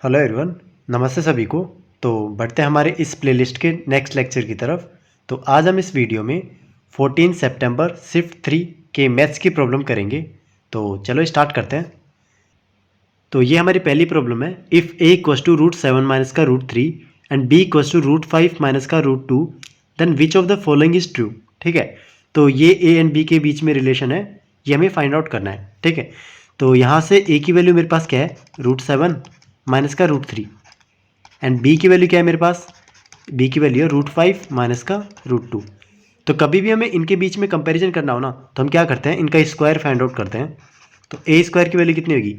Hello everyone, नमस्ते सभी को। तो बढ़ते हैं हमारे इस प्लेलिस्ट के नेक्स्ट लेक्चर की तरफ। तो आज हम इस वीडियो में 14 सितंबर शिफ्ट 3 के मैथ्स की प्रॉब्लम करेंगे। तो चलो स्टार्ट करते हैं। तो ये हमारी पहली प्रॉब्लम है। If A equals to √7 minus का √3 and B equals to √5 minus का √2 then which of the following is true. ठीक है, तो ये ए एंड बी के बीच में रिलेशन है, ये हमें फाइंड आउट करना है। ठीक है, तो यहाँ से ए की वैल्यू मेरे पास क्या है, √7 माइनस का √3 एंड बी की वैल्यू क्या है मेरे पास, बी की वैल्यू है √5 माइनस का √2। तो कभी भी हमें इनके बीच में कंपैरिजन करना हो ना, तो हम क्या करते हैं, इनका स्क्वायर फाइंड आउट करते हैं। तो ए स्क्वायर की वैल्यू कितनी होगी,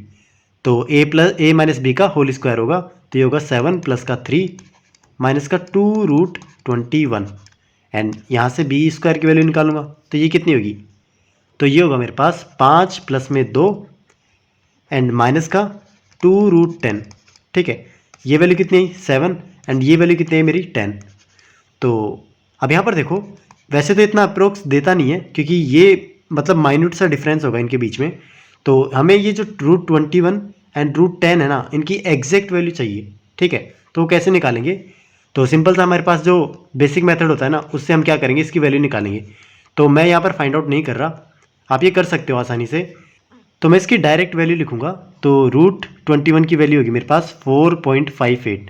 तो ए माइनस बी का होल स्क्वायर होगा, तो ये होगा 7 प्लस का 3 माइनस का 2√21 एंड यहाँ से बी स्क्वायर की वैल्यू निकालूंगा, तो ये कितनी होगी, तो ये होगा मेरे पास 5 प्लस में 2 एंड माइनस का 2√10। ठीक है, ये वैल्यू कितनी है 7 एंड ये वैल्यू कितनी है मेरी 10। तो अब यहाँ पर देखो, वैसे तो इतना अप्रोक्स देता नहीं है क्योंकि ये मतलब माइन्यूट सा डिफरेंस होगा इनके बीच में। तो हमें ये जो √21 एंड √10 है ना, इनकी एग्जैक्ट वैल्यू चाहिए। ठीक है, तो वो कैसे निकालेंगे, तो सिंपल सा हमारे पास जो बेसिक मेथड होता है ना, उससे हम क्या करेंगे, इसकी वैल्यू निकालेंगे। तो मैं यहाँ पर फाइंड आउट नहीं कर रहा, आप ये कर सकते हो आसानी से। तो मैं इसकी डायरेक्ट वैल्यू लिखूंगा, तो √21 की वैल्यू होगी मेरे पास 4.58।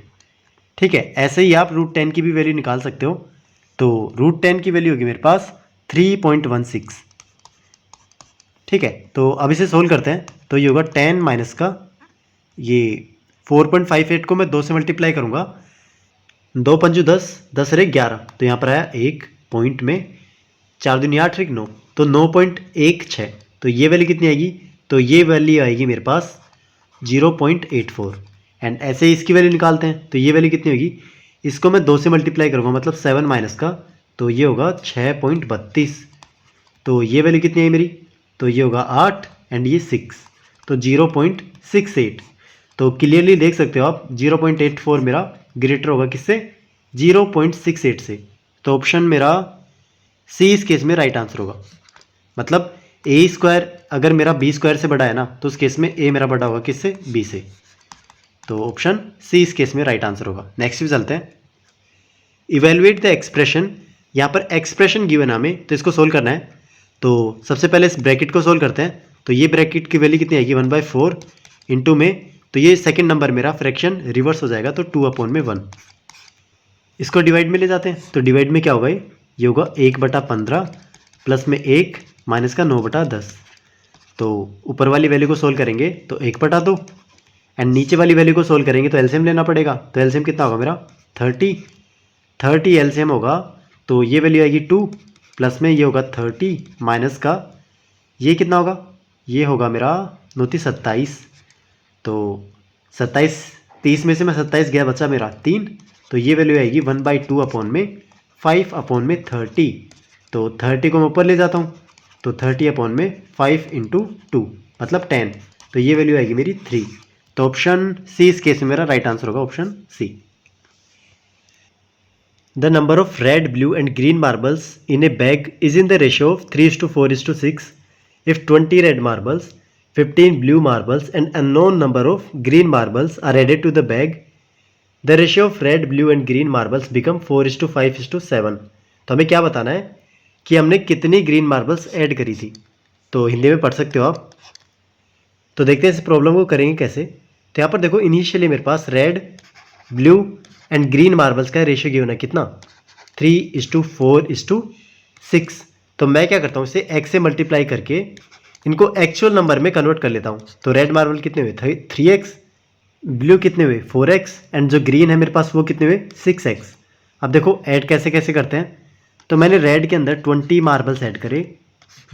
ठीक है, ऐसे ही आप √10 की भी वैल्यू निकाल सकते हो। तो √10 की वैल्यू होगी मेरे पास 3.16। ठीक है, तो अब इसे सोल्व करते हैं। तो ये होगा 10 माइनस का ये 4.58 को मैं 2 से मल्टीप्लाई करूँगा, 2 पंजू 10, 10 रे 11, तो यहाँ पर आया 1 पॉइंट में 4 दूनी 8 रे 9, तो 9.16। तो ये वैल्यू कितनी आएगी, तो ये वैल्यू आएगी मेरे पास 0.84 एंड ऐसे ही इसकी वैल्यू निकालते हैं। तो ये वैल्यू कितनी होगी, इसको मैं 2 से मल्टीप्लाई करूँगा, मतलब 7 माइनस का, तो ये होगा 6.32। तो ये वैल्यू कितनी है मेरी, तो ये होगा 8 एंड ये 6, तो 0.68। तो क्लियरली देख सकते हो आप, 0.84 मेरा ग्रेटर होगा किससे, 0.68 से। तो ऑप्शन मेरा सी इस केस में राइट आंसर होगा। मतलब ए स्क्वायर अगर मेरा बी स्क्वायर से बड़ा है ना, तो उस केस में ए मेरा बड़ा होगा किससे, बी से। तो ऑप्शन सी इस केस में राइट आंसर होगा। नेक्स्ट भी चलते हैं। इवेलुएट द एक्सप्रेशन, यहाँ पर एक्सप्रेशन गिवन हमें, तो इसको सोल्व करना है। तो सबसे पहले इस ब्रैकेट को सोल्व करते हैं। तो ये ब्रैकेट की वैल्यू कितनी आएगी, 1/4 इंटू में, तो ये सेकंड नंबर मेरा फ्रैक्शन रिवर्स हो जाएगा, तो 2/1। इसको डिवाइड में ले जाते हैं। तो डिवाइड में क्या होगा, ये होगा 1/15 प्लस में 1 माइनस का 9/10। तो ऊपर वाली वैल्यू को सोल्व करेंगे तो 1/2 एंड नीचे वाली वैल्यू को सोल्व करेंगे तो एलसीएम लेना पड़ेगा। तो एलसीएम कितना होगा मेरा 30 एलसीएम होगा, तो ये वैल्यू आएगी 2 प्लस में ये होगा 30 माइनस का ये कितना होगा, ये होगा मेरा 27। तो 27, 30 में से मैं 27 गया, बचा मेरा 3, तो ये वैल्यू आएगी 1/2 अपॉन में 5 अपॉन में 30। तो 30 को मैं ऊपर ले जाता हूँ, तो 30 अपॉन में 5 इंटू 2 मतलब 10, तो ये वैल्यू आएगी मेरी 3। तो ऑप्शन सी इस केस में मेरा राइट आंसर होगा, option C. The number of red, blue and green marbles in a bag is in the ratio of 3:4:6 if 20 red marbles, 15 blue marbles and unknown number of green marbles are added to the bag, the ratio of red, blue and green marbles become 4:5:7। तो हमें क्या बताना है कि हमने कितनी green marbles add करी थी। तो हिंदी में पढ़ सकते हो आप। तो देखते हैं इस प्रॉब्लम को करेंगे कैसे। तो यहाँ पर देखो, इनिशियली मेरे पास red, blue and green marbles का रेशियो गिवन है कितना, 3:4:6। तो मैं क्या करता हूँ, इसे x से मल्टीप्लाई करके इनको एक्चुअल नंबर में कन्वर्ट कर लेता हूँ। तो रेड मार्बल कितने हुए, 3x, ब्लू कितने हुए 4x एंड जो ग्रीन है मेरे पास वो कितने हुए 6x। अब देखो ऐड कैसे कैसे करते हैं। तो मैंने रेड के अंदर 20 मार्बल्स ऐड करे,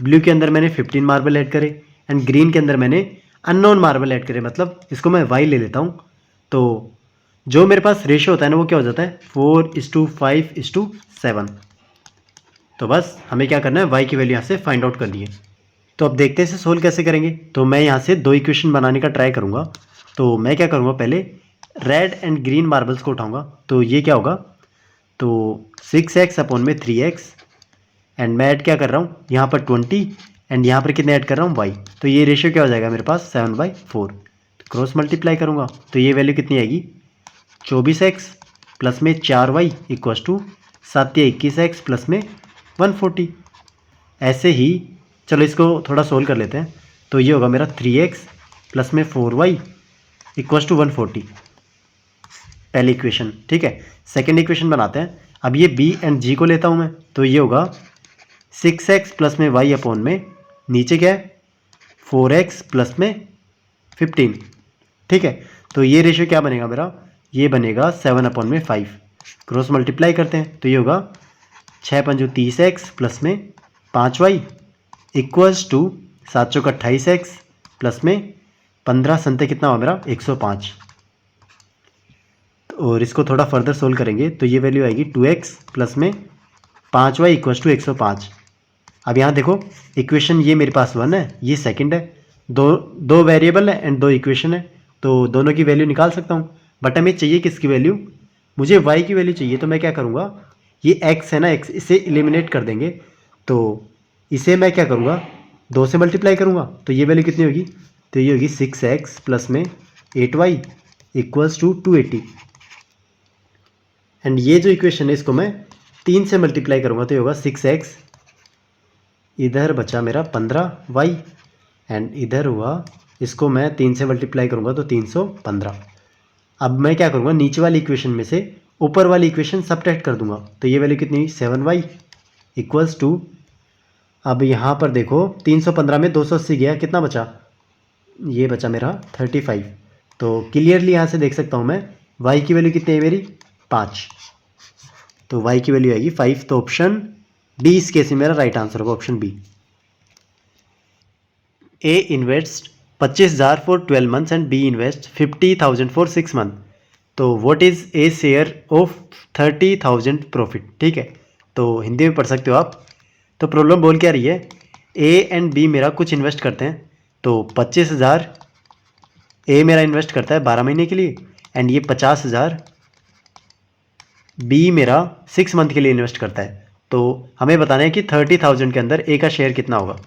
ब्लू के अंदर मैंने 15 मार्बल ऐड करे एंड ग्रीन के अंदर मैंने अननोन मार्बल ऐड करे, मतलब इसको मैं y ले लेता हूँ। तो जो मेरे पास रेशियो होता है ना, वो क्या हो जाता है 4:5:7। तो बस हमें क्या करना है, y की वैल्यू यहाँ से फाइंड आउट करनी है। तो अब देखते हैं इसे सोल्व कैसे करेंगे। तो मैं यहाँ से 2 इक्वेशन बनाने का ट्राई करूँगा। तो मैं क्या करूँगा, पहले रेड एंड ग्रीन मार्बल्स को उठाऊँगा। तो ये क्या होगा, तो 6x अपॉन में 3x एंड मैं ऐड क्या कर रहा हूँ यहाँ पर 20 एंड यहाँ पर कितने ऐड कर रहा हूँ y। तो ये रेशियो क्या हो जाएगा मेरे पास 7/4। क्रॉस मल्टीप्लाई करूँगा तो ये वैल्यू कितनी आएगी 24x प्लस में 4y इक्वस टू 7 प्लस में 140। ऐसे ही चलो इसको थोड़ा सोल्व कर लेते हैं। तो ये होगा मेरा 3x प्लस में 4y इक्वस टू 140 पहली इक्वेशन। ठीक है, सेकेंड इक्वेशन बनाते हैं। अब ये b एंड g को लेता हूँ मैं, तो ये होगा 6x प्लस में y अपॉन में नीचे क्या है 4x प्लस में 15। ठीक है, तो ये रेशियो क्या बनेगा मेरा, ये बनेगा 7 अपॉन में 5। क्रॉस मल्टीप्लाई करते हैं तो ये होगा 6 पंजू 30x प्लस में 5y इक्वल्स टू 7 चौका 28x प्लस में 15 संते कितना हुआ मेरा 105। और इसको थोड़ा फर्दर सोल्व करेंगे तो ये वैल्यू आएगी 2x प्लस में 5y इक्वल्स टू 105। अब यहाँ देखो इक्वेशन ये मेरे पास 1 है, ये सेकंड है, दो वेरिएबल है एंड दो इक्वेशन है, तो दोनों की वैल्यू निकाल सकता हूँ। बट हमें चाहिए किसकी वैल्यू, मुझे y की वैल्यू चाहिए। तो मैं क्या करूँगा, ये x है ना, x इसे एलिमिनेट कर देंगे। तो इसे मैं क्या करूँगा 2 से मल्टीप्लाई करूँगा तो ये वैल्यू कितनी होगी, तो ये होगी 6x प्लस में 8y इक्वल्स टू 280। एंड ये जो इक्वेशन है इसको मैं 3 से मल्टीप्लाई करूँगा तो ये होगा 6x, इधर बचा मेरा 15y एंड इधर हुआ, इसको मैं 3 से मल्टीप्लाई करूँगा तो 315। अब मैं क्या करूँगा, नीचे वाली इक्वेशन में से ऊपर वाली इक्वेशन सबट्रैक्ट कर दूंगा तो ये वैल्यू कितनी हुई 7y इक्वल्स टू, अब यहाँ पर देखो 315 में 280 गया, कितना बचा, ये बचा मेरा 35। तो क्लियरली यहाँ से देख सकता हूँ मैं y की वैल्यू कितनी है मेरी 5, तो y की वैल्यू आएगी 5। तो ऑप्शन डी इस केस में मेरा राइट आंसर होगा, option B. A invest 25,000 for 12 months and B invest 50,000 for 6 month. तो what is a share of 30,000 profit. ठीक है, तो हिंदी में पढ़ सकते हो आप। तो प्रॉब्लम बोल क्या रही है, ए एंड बी मेरा कुछ इन्वेस्ट करते हैं। तो 25,000 ए मेरा इन्वेस्ट करता है 12 महीने के लिए एंड ये 50,000 बी मेरा 6 मंथ के लिए इन्वेस्ट करता है। तो हमें बताना है कि 30,000 के अंदर ए का शेयर कितना होगा।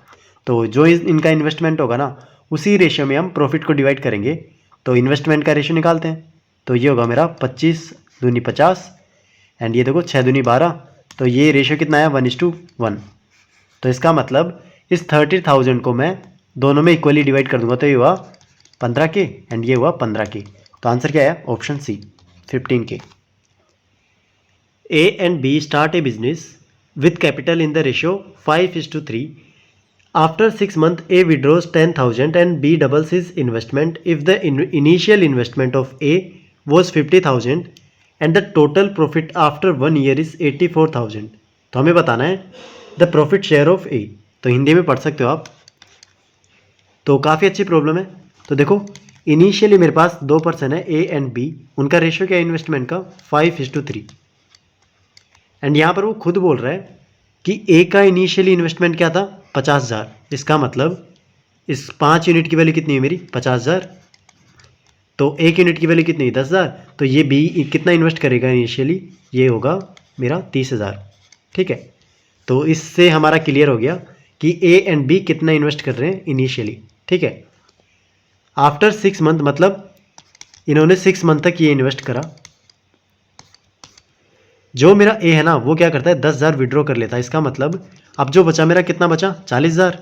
तो जो इनका इन्वेस्टमेंट होगा ना उसी रेशियो में हम प्रॉफिट को डिवाइड करेंगे। तो इन्वेस्टमेंट का रेशियो निकालते हैं तो ये होगा मेरा 25 दूनी 50 एंड ये देखो 6 दूनी 12। तो ये रेशियो कितना है 1:1। तो इसका मतलब इस 30,000 को मैं दोनों में इक्वली डिवाइड कर दूंगा तो ये हुआ 15 के एंड ये हुआ 15 के। तो आंसर क्या है, ऑप्शन सी 15 के। A and B start a business with capital in the ratio 5:3. After 6 months, A withdraws 10,000 and B doubles his investment if the initial investment of A was 50,000 and the total profit after 1 year is 84,000. तो हमें बताना है the profit share of A। तो हिंदी में पढ़ सकते हो आप। तो काफ़ी अच्छी प्रॉब्लम है। तो देखो इनिशियली मेरे पास 2 पर्सन है A एंड B, उनका रेशियो क्या है इन्वेस्टमेंट का 5:3 एंड यहाँ पर वो खुद बोल रहा है कि ए का इनिशियली इन्वेस्टमेंट क्या था 50,000। इसका मतलब इस 5 यूनिट की वैल्यू कितनी है मेरी 50,000, तो 1 यूनिट की वैल्यू कितनी है 10,000। तो ये बी कितना इन्वेस्ट करेगा इनिशियली, ये होगा मेरा 30,000। ठीक है, तो इससे हमारा क्लियर हो गया कि ए एंड बी कितना इन्वेस्ट कर रहे हैं इनिशियली। ठीक है, आफ्टर 6 मंथ मतलब इन्होंने 6 मंथ तक ये इन्वेस्ट करा। जो मेरा ए है ना वो क्या करता है 10,000 विड्रॉ कर लेता है। इसका मतलब अब जो बचा मेरा कितना बचा 40,000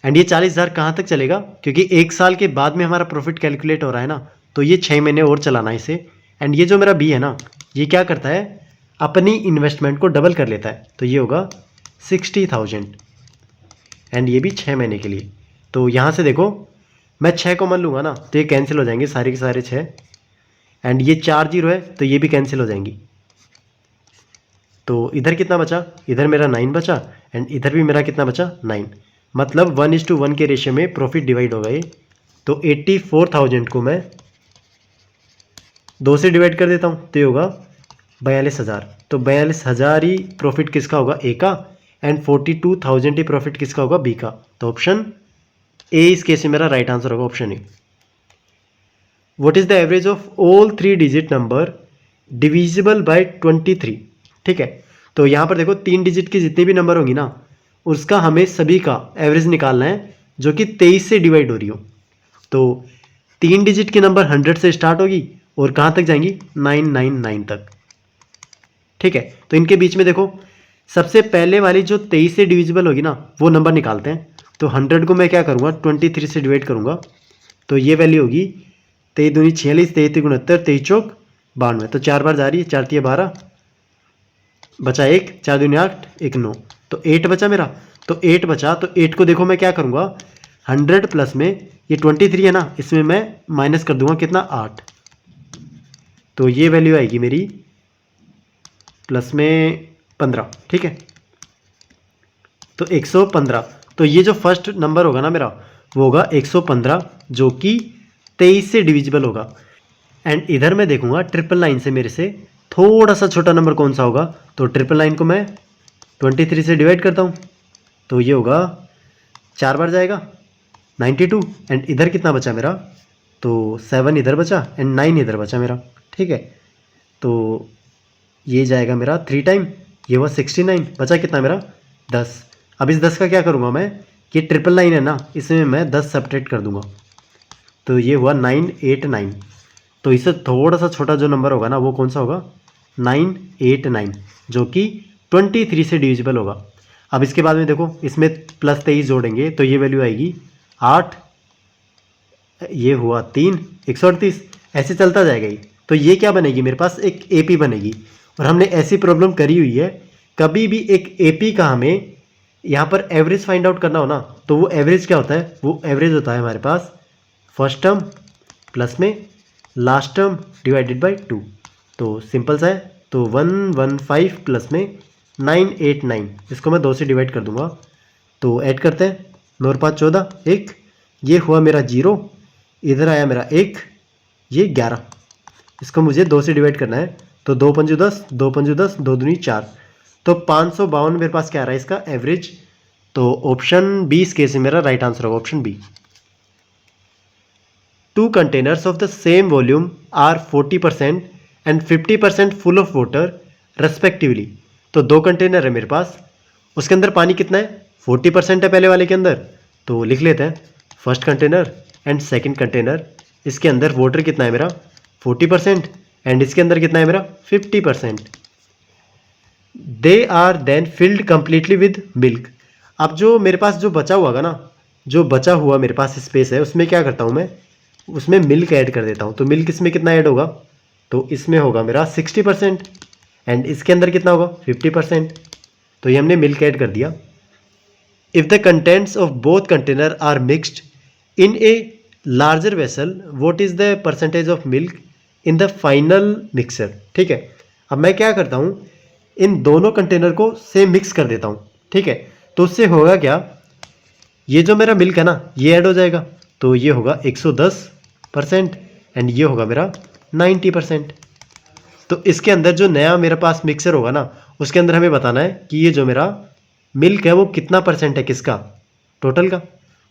एंड ये 40,000 कहाँ तक चलेगा, क्योंकि 1 साल के बाद में हमारा प्रॉफिट कैलकुलेट हो रहा है ना, तो ये 6 महीने और चलाना है इसे। एंड ये जो मेरा बी है ना ये क्या करता है अपनी इन्वेस्टमेंट को डबल कर लेता है। तो ये होगा 60,000 एंड ये भी 6 महीने के लिए। तो यहाँ से देखो मैं 6 कॉमन लूँगा ना तो ये कैंसिल हो जाएंगे सारे के सारे 6 एंड ये 4 जीरो है तो ये भी कैंसिल हो जाएंगी। तो इधर कितना बचा, इधर मेरा 9 बचा एंड इधर भी मेरा कितना बचा 9। मतलब 1:1 के रेशियो में प्रॉफिट डिवाइड हो गए। तो 84,000 को मैं 2 से डिवाइड कर देता हूँ तो ये होगा 42,000। तो 42,000 ही प्रॉफिट किसका होगा ए का एंड 42,000 ही प्रॉफिट किसका होगा बी का। तो ऑप्शन ए इस केस में मेरा राइट आंसर होगा, option A. What is the average of all 3 digit number divisible by 23। ठीक है, तो यहाँ पर देखो 3 डिजिट की जितनी भी नंबर होंगी ना उसका हमें सभी का एवरेज निकालना है जो कि 23 से डिवाइड हो रही हो। तो 3 डिजिट की नंबर 100 से स्टार्ट होगी और कहाँ तक जाएंगी 999 तक। ठीक है, तो इनके बीच में देखो सबसे पहले वाली जो 23 से डिविजिबल होगी ना वो नंबर निकालते हैं। तो 100 को मैं क्या करूँगा 23 से डिवाइड करूँगा, तो ये वैल्यू होगी 23 दूनी 46, 23 तीन 69, 23 चौक 92। तो 4 बार जा रही है, 4 तिया 12, बचा 1, 4 दूनी 8, 1 9, तो 8 बचा मेरा। तो 8 बचा, तो 8 को देखो मैं क्या करूँगा 100 प्लस में ये 23 है ना, इसमें मैं माइनस कर दूंगा कितना 8, तो ये वैल्यू आएगी मेरी प्लस में 15। ठीक है, तो 115। तो ये जो फर्स्ट नंबर होगा ना मेरा वो होगा 115 जो कि 23 से डिविजिबल होगा। एंड इधर मैं देखूंगा 999 से मेरे से थोड़ा सा छोटा नंबर कौन सा होगा, तो 999 को मैं 23 से डिवाइड करता हूँ, तो ये होगा 4 बार जाएगा 92। एंड इधर कितना बचा मेरा, तो 7 इधर बचा एंड 9 इधर बचा मेरा। ठीक है, तो ये जाएगा मेरा 3 टाइम, ये हुआ 69, बचा कितना मेरा 10। अब इस 10 का क्या करूँगा मैं, कि 999 है ना, इसमें मैं 10 सब्ट्रैक्ट कर दूंगा, तो ये हुआ 989। तो इससे थोड़ा सा छोटा जो नंबर होगा ना वो कौन सा होगा 989 जो कि 23 से डिविजिबल होगा। अब इसके बाद में देखो इसमें प्लस 23 जोड़ेंगे तो ये वैल्यू आएगी 8, ये हुआ 3, 138, ऐसे चलता जाएगा ही। तो ये क्या बनेगी मेरे पास एक एपी बनेगी। और हमने ऐसी प्रॉब्लम करी हुई है, कभी भी एक एपी का हमें यहाँ पर एवरेज फाइंड आउट करना हो ना, तो वो एवरेज क्या होता है, वो एवरेज होता है हमारे पास फर्स्ट टर्म प्लस में लास्ट टर्म डिवाइडेड बाय 2। तो सिंपल सा है, तो 115 प्लस में 989, इसको मैं 2 से डिवाइड कर दूंगा, तो ऐड करते हैं 9 और 5 14, 1, ये हुआ मेरा 0, इधर आया मेरा 1, ये 11, इसको मुझे 2 से डिवाइड करना है, तो 2 पंजू 10, 2 पंजू 10, 2 दूनी 4, तो 552 मेरे पास क्या आ रहा है इसका एवरेज। तो ऑप्शन बी इस केस में मेरा राइट आंसर होगा, option B. 2 containers of the same volume are 40% and 50% full of water respectively। तो 2 कंटेनर है मेरे पास, उसके अंदर पानी कितना है 40% है पहले वाले के अंदर, तो लिख लेते हैं first container and second container, इसके अंदर वाटर कितना है मेरा 40% एंड इसके अंदर कितना है मेरा 50%। They are then filled completely with milk. अब जो मेरे पास जो बचा हुआ ना, जो बचा हुआ मेरे पास स्पेस है उसमें क्या करता हूँ मैं, उसमें मिल्क ऐड कर देता हूँ। तो मिल्क इसमें कितना ऐड होगा, तो इसमें होगा मेरा 60% एंड इसके अंदर कितना होगा 50%, तो ये हमने मिल्क ऐड कर दिया। If the contents of both container are mixed in a larger vessel what is the percentage of milk in the final mixture. ठीक है, अब मैं क्या करता हूँ इन दोनों कंटेनर को सेम मिक्स कर देता हूँ। ठीक है, तो उससे होगा क्या, ये जो मेरा मिल्क है ना ये ऐड हो जाएगा, तो ये होगा 110% एंड ये होगा मेरा 90%। तो इसके अंदर जो नया मेरे पास मिक्सर होगा ना उसके अंदर हमें बताना है कि ये जो मेरा मिल्क है वो कितना परसेंट है, किसका टोटल का।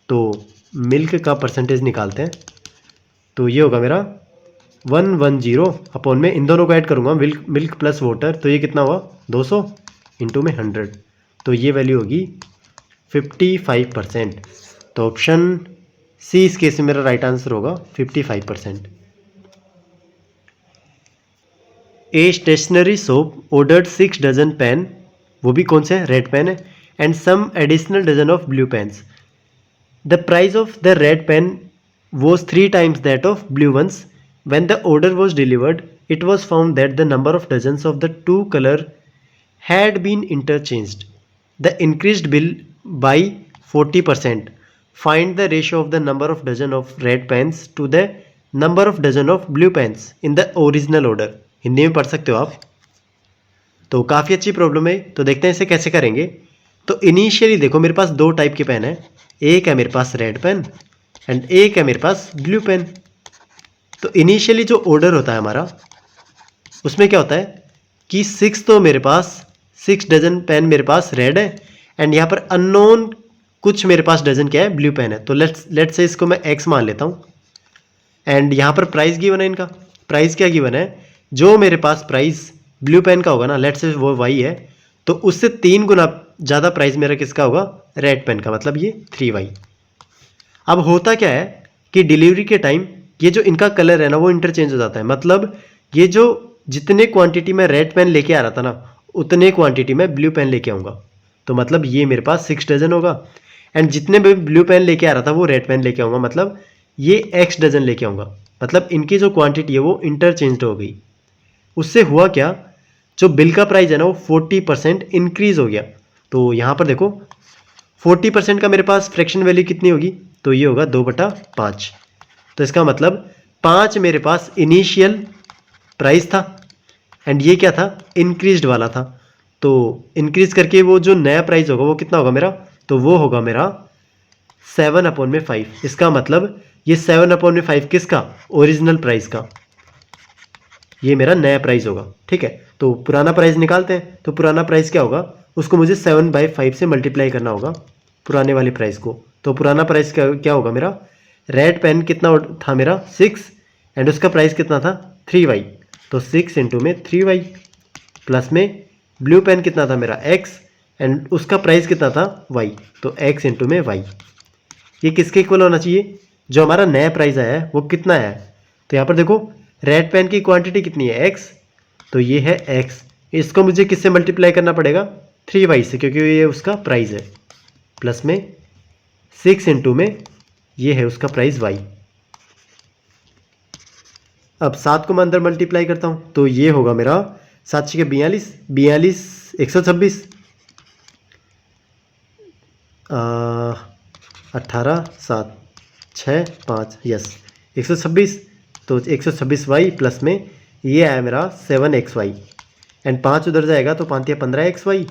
तो मिल्क का परसेंटेज निकालते हैं, तो ये होगा मेरा 110 अपॉन में इन दोनों को ऐड करूँगा मिल्क प्लस वाटर, तो ये कितना हुआ 200 इंटू में 100, तो ये वैल्यू होगी 55%। तो ऑप्शन सी इस केस में मेरा राइट आंसर होगा 55%। A stationery shop ordered 6 dozen pen, वो भी कौन से रेड पेन है, and some additional dozen of blue pens. The price of the red pen was 3 times that of blue ones. When the order was delivered, it was found that the number of dozens of the two color had been interchanged. The increased bill by 40%. Find the ratio of the number of dozen of red pens to the number of dozen of blue pens in the original order. Hindi में पढ़ सकते हो आप, तो काफ़ी अच्छी problem है। तो देखते हैं इसे कैसे करेंगे। तो इनिशियली देखो मेरे पास 2 टाइप के पेन है, एक है मेरे पास रेड पेन एंड एक है मेरे पास ब्लू पेन। तो इनिशियली जो ऑर्डर होता है हमारा उसमें क्या होता है कि 6 तो मेरे पास 6 डजन पेन मेरे पास रेड है एंड यहाँ पर अननोन कुछ मेरे पास डजन क्या है ब्लू पेन है। तो लेट्स से इसको मैं x मान लेता हूँ एंड यहाँ पर प्राइस गिवन है, इनका प्राइस क्या गिवन है, जो मेरे पास प्राइस ब्लू पेन का होगा ना लेट्स से वो y है, तो उससे 3 गुना ज़्यादा प्राइस मेरा किसका होगा रेड पेन का, मतलब ये 3y। अब होता क्या है कि डिलीवरी के टाइम ये जो इनका कलर है ना वो इंटरचेंज हो जाता है। मतलब ये जो जितने क्वांटिटी में रेड पेन लेके आ रहा था ना उतने क्वांटिटी में ब्लू पेन लेके आऊँगा। तो मतलब ये मेरे पास 6 डजन होगा एंड जितने भी ब्लू पेन लेके आ रहा था वो रेड पेन लेके आऊँगा। मतलब ये x डजन लेके आऊँगा। मतलब इनकी जो क्वांटिटी है वो इंटरचेंज हो गई। उससे हुआ क्या, जो बिल का प्राइस है ना वो 40% इंक्रीज हो गया। तो यहाँ पर देखो 40% का मेरे पास फ्रैक्शन वैल्यू कितनी होगी, तो ये होगा 2/5। तो इसका मतलब 5 मेरे पास इनिशियल प्राइस था एंड ये क्या था, इंक्रीज्ड वाला था। तो इंक्रीज करके वो जो नया प्राइस होगा वो कितना होगा मेरा, तो वो होगा मेरा 7/5। इसका मतलब ये 7/5 किसका, ओरिजिनल प्राइस का, ये मेरा नया प्राइस होगा। ठीक है, तो पुराना प्राइस निकालते हैं। तो पुराना प्राइस क्या होगा, उसको मुझे 7/5 से मल्टीप्लाई करना होगा पुराने वाले प्राइस को। तो पुराना प्राइस क्या होगा मेरा, रेड पेन कितना था मेरा 6 एंड उसका प्राइस कितना था 3y। तो 6 इंटू में 3y प्लस में ब्लू पेन कितना था मेरा x एंड उसका प्राइस कितना था y। तो x इंटू में y, ये किसके इक्वल होना चाहिए, जो हमारा नया प्राइस आया है वो कितना है। तो यहाँ पर देखो रेड पेन की क्वांटिटी कितनी है x, तो ये है x। इसको मुझे किससे मल्टीप्लाई करना पड़ेगा 3y से, क्योंकि ये उसका प्राइस है, प्लस में 6 इंटू में ये है उसका प्राइस y। अब 7 को मैं अंदर मल्टीप्लाई करता हूँ तो ये होगा मेरा 7 के 42, 42 126, 18 7 6 5 यस 126। तो 126y प्लस में ये आया मेरा 7xy एंड 5 उधर जाएगा तो 5 या 15xy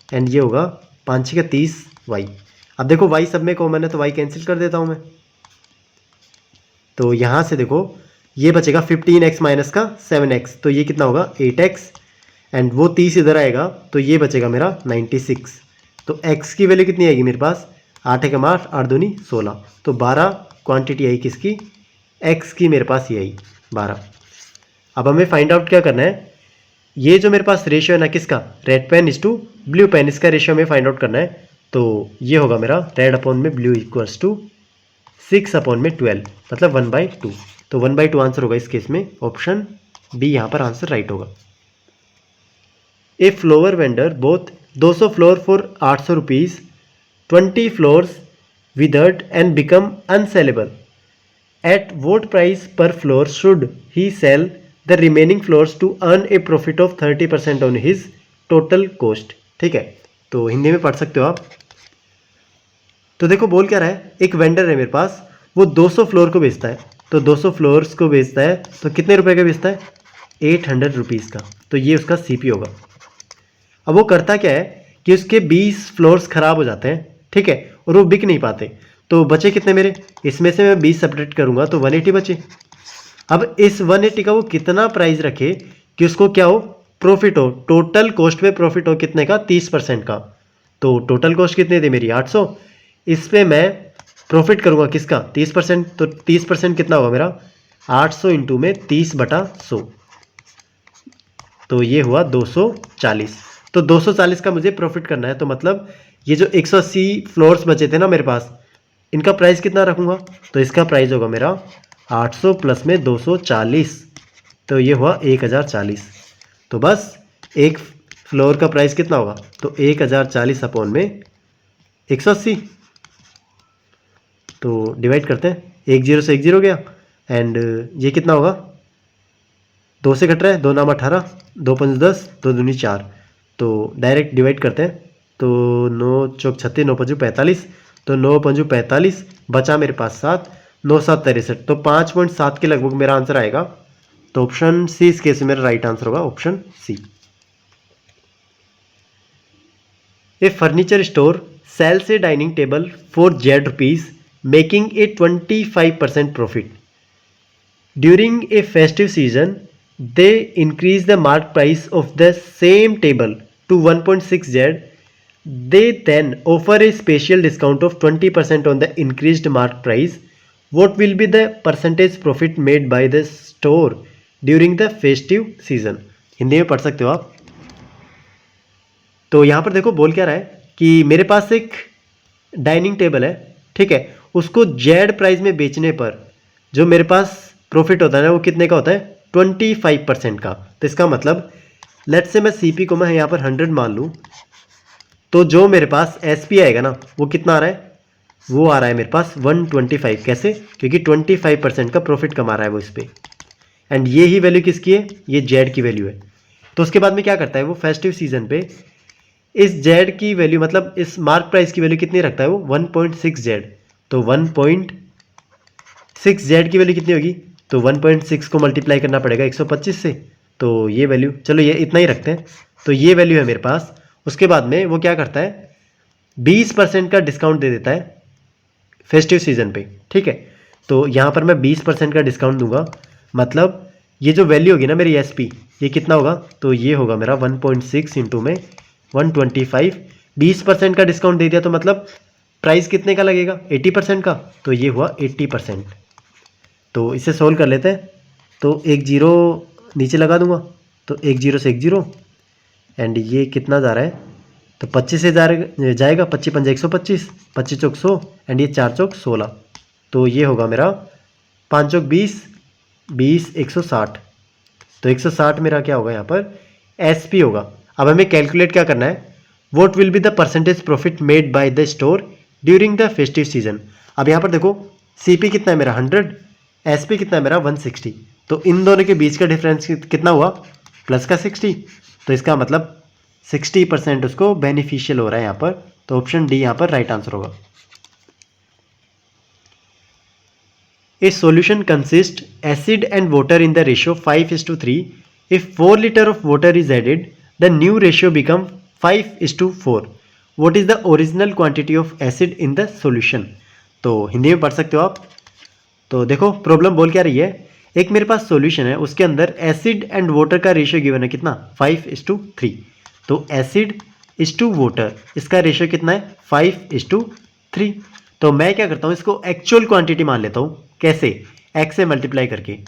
एंड ये होगा 5 6 30y। अब देखो y सब में कॉमन है तो y कैंसिल कर देता हूँ मैं। तो यहाँ से देखो ये बचेगा 15x माइनस का 7x, तो ये कितना होगा 8x एंड वो 30 इधर आएगा तो ये बचेगा मेरा 96। तो x की वैल्यू कितनी आएगी मेरे पास, 8 एकम 8 8 दूनी 16, तो 12 क्वांटिटी आई किसकी, x की मेरे पास ये आई 12। अब हमें फाइंड आउट क्या करना है, ये जो मेरे पास रेशियो है ना किसका, red pen is to blue pen, इसका रेशियो हमें फाइंड आउट करना है। तो ये होगा मेरा रेड अपॉन में ब्लू इक्वल्स टू 6/12, मतलब 1/2। तो 1/2 आंसर होगा इस केस में, ऑप्शन बी यहाँ पर आंसर राइट होगा। A flower vendor both 200 floor for 800 rupees, 20 floors withered and become unsellable. At what price per floor should he sell the remaining floors to earn a profit of 30% on his total cost? ठीक है, तो हिंदी में पढ़ सकते हो आप। तो देखो बोल क्या रहा है, एक वेंडर है मेरे पास, वो 200 फ्लोर को बेचता है। तो 200 फ्लोर्स को बेचता है तो कितने रुपए का बेचता है, 800 रुपीज़ का। तो ये उसका सीपी होगा। अब वो करता क्या है कि उसके 20 फ्लोर्स खराब हो जाते हैं, ठीक है, और वो बिक नहीं पाते। तो बचे कितने मेरे, इसमें से मैं 20 सेपरेट करूंगा तो 180 बचे। अब इस 180 का वो कितना प्राइस रखे कि उसको क्या हो, प्रॉफिट हो, टोटल कॉस्ट में प्रॉफिट हो कितने का, 30% का। तो टोटल कॉस्ट कितनी थी मेरी 800, इस पे मैं प्रॉफिट करूंगा किसका 30%। तो 30% कितना होगा मेरा 800 इंटू में 30/100, तो ये हुआ 240। तो 240 का मुझे प्रॉफिट करना है। तो मतलब ये जो 180 फ्लोर्स बचे थे ना मेरे पास, इनका प्राइस कितना रखूंगा, तो इसका प्राइस होगा मेरा 800 प्लस में 240, तो ये हुआ 1040। तो बस एक फ्लोर का प्राइस कितना होगा, तो 1040 अपॉन में 180। तो डिवाइड करते हैं, 1 0 से 1 0 गया एंड ये कितना होगा, 2 से कट रहा है, 2 नाम 18, 2 5 10, 2 दूनी 4। तो डायरेक्ट डिवाइड करते हैं, तो 9 चौक 36, 9 5 45, तो 9 5 45, बचा मेरे पास 7, 9 7 63, तो 5.7 के लगभग मेरा आंसर आएगा। तो ऑप्शन सी इस केस में मेरा राइट आंसर होगा, option C. A furniture store sells a dining table for ₹, making a 25% profit. During a festive season, they increase the mark price of the same table to 1.6 Z. They then offer a special discount of 20% on the increased mark price. What will be the percentage profit made by the store during the festive season? Hindi में पढ़ सकते हो आप। तो यहाँ पर देखो बोल क्या रहा है कि मेरे पास एक डाइनिंग टेबल है, ठीक है, उसको जेड प्राइस में बेचने पर जो मेरे पास प्रॉफिट होता है ना वो कितने का होता है 25% का। तो इसका मतलब लेट्स से मैं सीपी को मैं यहाँ पर 100 मान लूँ, तो जो मेरे पास एसपी आएगा ना वो कितना आ रहा है, वो आ रहा है मेरे पास 125। कैसे? क्योंकि 25% का प्रॉफिट कमा रहा है वो इस पर। एंड ये ही वैल्यू किसकी है, ये जेड की वैल्यू है। तो उसके बाद में क्या करता है वो फेस्टिव सीजन पे इस जेड की वैल्यू मतलब इस मार्क प्राइस की वैल्यू कितनी रखता है वो 1.6 जेड। तो 1.6 जेड की वैल्यू कितनी होगी, तो 1.6 को मल्टीप्लाई करना पड़ेगा 125 से। तो ये वैल्यू, चलो ये इतना ही रखते हैं, तो ये वैल्यू है मेरे पास। उसके बाद में वो क्या करता है 20% का डिस्काउंट दे देता है फेस्टिव सीजन पे, ठीक है। तो यहाँ पर मैं 20% का डिस्काउंट दूंगा, मतलब ये जो वैल्यू होगी ना मेरी एसपी, ये कितना होगा, तो ये होगा मेरा 1.6 इंटू में 125। 20% का डिस्काउंट दे दिया तो मतलब प्राइस कितने का लगेगा 80% का, तो ये हुआ 80%। तो इसे सोल्व कर लेते हैं। तो एक जीरो नीचे लगा दूंगा, तो एक जीरो से एक जीरो, एंड ये कितना जा रहा है, तो 25 से जाएगा 25 पंजा 125, 25 चौक 100, एंड ये 4 चौक 16। तो ये होगा मेरा 5 चौक 20, 20 160। तो 160 मेरा क्या होगा यहाँ पर एसपी होगा। अब हमें कैलकुलेट क्या करना है, what will be the percentage profit made by the store during the festive season. अब यहाँ पर देखो सीपी कितना है मेरा 100, एसपी कितना है मेरा 160। तो इन दोनों के बीच का डिफरेंस कितना हुआ, प्लस का 60। तो इसका मतलब 60% उसको बेनिफिशियल हो रहा है यहाँ पर। तो ऑप्शन डी यहाँ पर राइट आंसर होगा। A solution consists acid and water in the ratio 5:3. If 4 liter of water is added, the new ratio becomes 5:4. What is the original quantity of acid in the solution? तो हिंदी में पढ़ सकते हो आप। तो देखो problem बोल क्या रही है, एक मेरे पास सॉल्यूशन है उसके अंदर एसिड एंड वाटर का रेशियो गिवन है कितना 5:3। तो एसिड इज टू वाटर इसका रेशियो कितना है 5:3। तो मैं क्या करता हूँ इसको एक्चुअल क्वांटिटी मान लेता हूँ। कैसे? x से मल्टीप्लाई करके।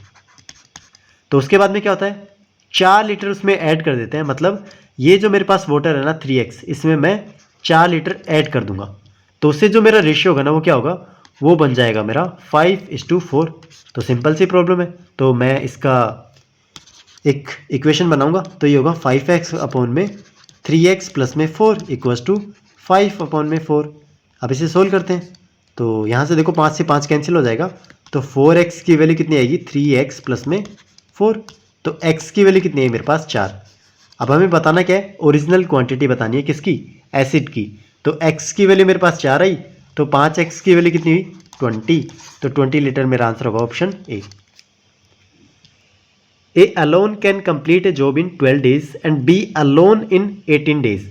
तो उसके बाद में क्या होता है 4 लीटर उसमें ऐड कर देते हैं, मतलब ये जो मेरे पास वाटर है ना 3x, इसमें मैं 4 लीटर ऐड कर दूंगा। तो उससे जो मेरा रेशियो होगा ना वो क्या होगा, वो बन जाएगा मेरा 5:4। तो सिंपल सी प्रॉब्लम है। तो मैं इसका एक इक्वेशन बनाऊंगा, तो ये होगा 5x अपॉन में 3x प्लस में 4 इक्वल्स टू 5 अपॉन में 4। अब इसे सोल्व करते हैं। तो यहाँ से देखो 5 से 5 कैंसिल हो जाएगा, तो 4x की वैल्यू कितनी आएगी 3x प्लस में 4। तो x की वैल्यू कितनी है मेरे पास 4। अब हमें बताना क्या है, ओरिजिनल क्वांटिटी बतानी है किसकी, एसिड की। तो x की वैल्यू मेरे पास 4 आई, तो 5x की वैल्यू कितनी हुई 20। तो 20 लीटर मेरा आंसर होगा option A. A alone can complete a job in 12 days and B alone in 18 days.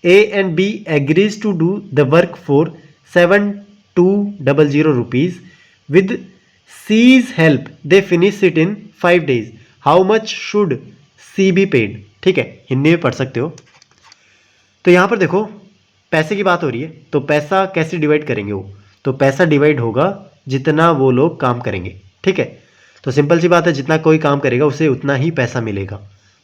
A and B agrees to do the work for 7,200 rupees. With C's help, they finish it in 5 days. How much should C be paid? ठीक है, हिंदी में पढ़ सकते हो। तो यहाँ पर देखो पैसे की बात हो रही है, तो पैसा कैसे डिवाइड करेंगे वो, तो पैसा डिवाइड होगा जितना वो लोग काम करेंगे, ठीक है। तो सिंपल सी बात है, जितना कोई काम करेगा उसे उतना ही पैसा मिलेगा।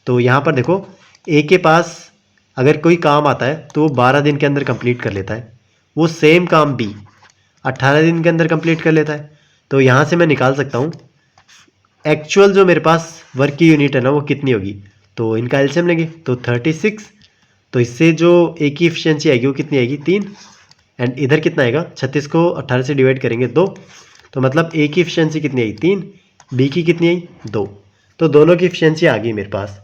तो यहाँ पर देखो ए के पास अगर कोई काम आता है तो वो 12 दिन के अंदर कंप्लीट कर लेता है, वो सेम काम बी 18 दिन के अंदर कंप्लीट कर लेता है। तो यहाँ से मैं निकाल सकता हूँ एक्चुअल जो मेरे पास वर्क की यूनिट है ना वो कितनी होगी। तो इनका एलसीएम लेंगे तो 36। तो इससे जो ए की एफिशिएंसी आएगी वो कितनी आएगी 3, एंड इधर कितना आएगा 36 को 18 से डिवाइड करेंगे 2। तो मतलब ए की एफिशिएंसी कितनी आई 3, बी की कितनी आई 2। तो दोनों की एफिशिएंसी आ गई मेरे पास।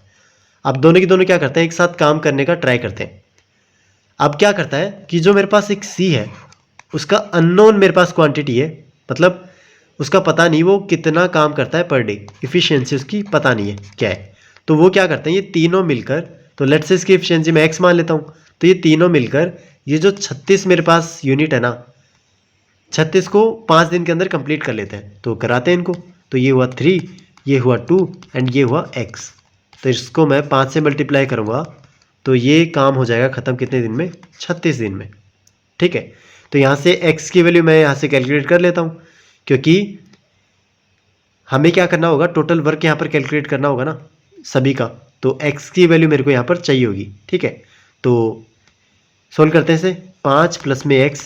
अब दोनों की दोनों क्या करते हैं, एक साथ काम करने का ट्राई करते हैं। अब क्या करता है कि जो मेरे पास एक सी है उसका अननोन मेरे पास क्वांटिटी है, मतलब उसका पता नहीं वो कितना काम करता है पर डे, इफिशियंसी उसकी पता नहीं है क्या है। तो वो क्या करते हैं ये तीनों मिलकर, तो लेट्स से इसकी एफिशिएंसी मैं एक्स मान लेता हूँ, तो ये तीनों मिलकर ये जो 36 मेरे पास यूनिट है ना 36 को 5 दिन के अंदर कंप्लीट कर लेते हैं। तो कराते हैं इनको, तो ये हुआ 3, ये हुआ 2 एंड ये हुआ x। तो इसको मैं 5 से मल्टीप्लाई करूँगा तो ये काम हो जाएगा ख़त्म कितने दिन में 36 दिन में, ठीक है। तो यहाँ से x की वैल्यू मैं यहाँ से कैलकुलेट कर लेता हूँ, क्योंकि हमें क्या करना होगा टोटल वर्क यहाँ पर कैलकुलेट करना होगा ना सभी का। तो x की वैल्यू मेरे को यहाँ पर चाहिए होगी, ठीक है। तो सोल्व करते हैं इसे, 5 प्लस में x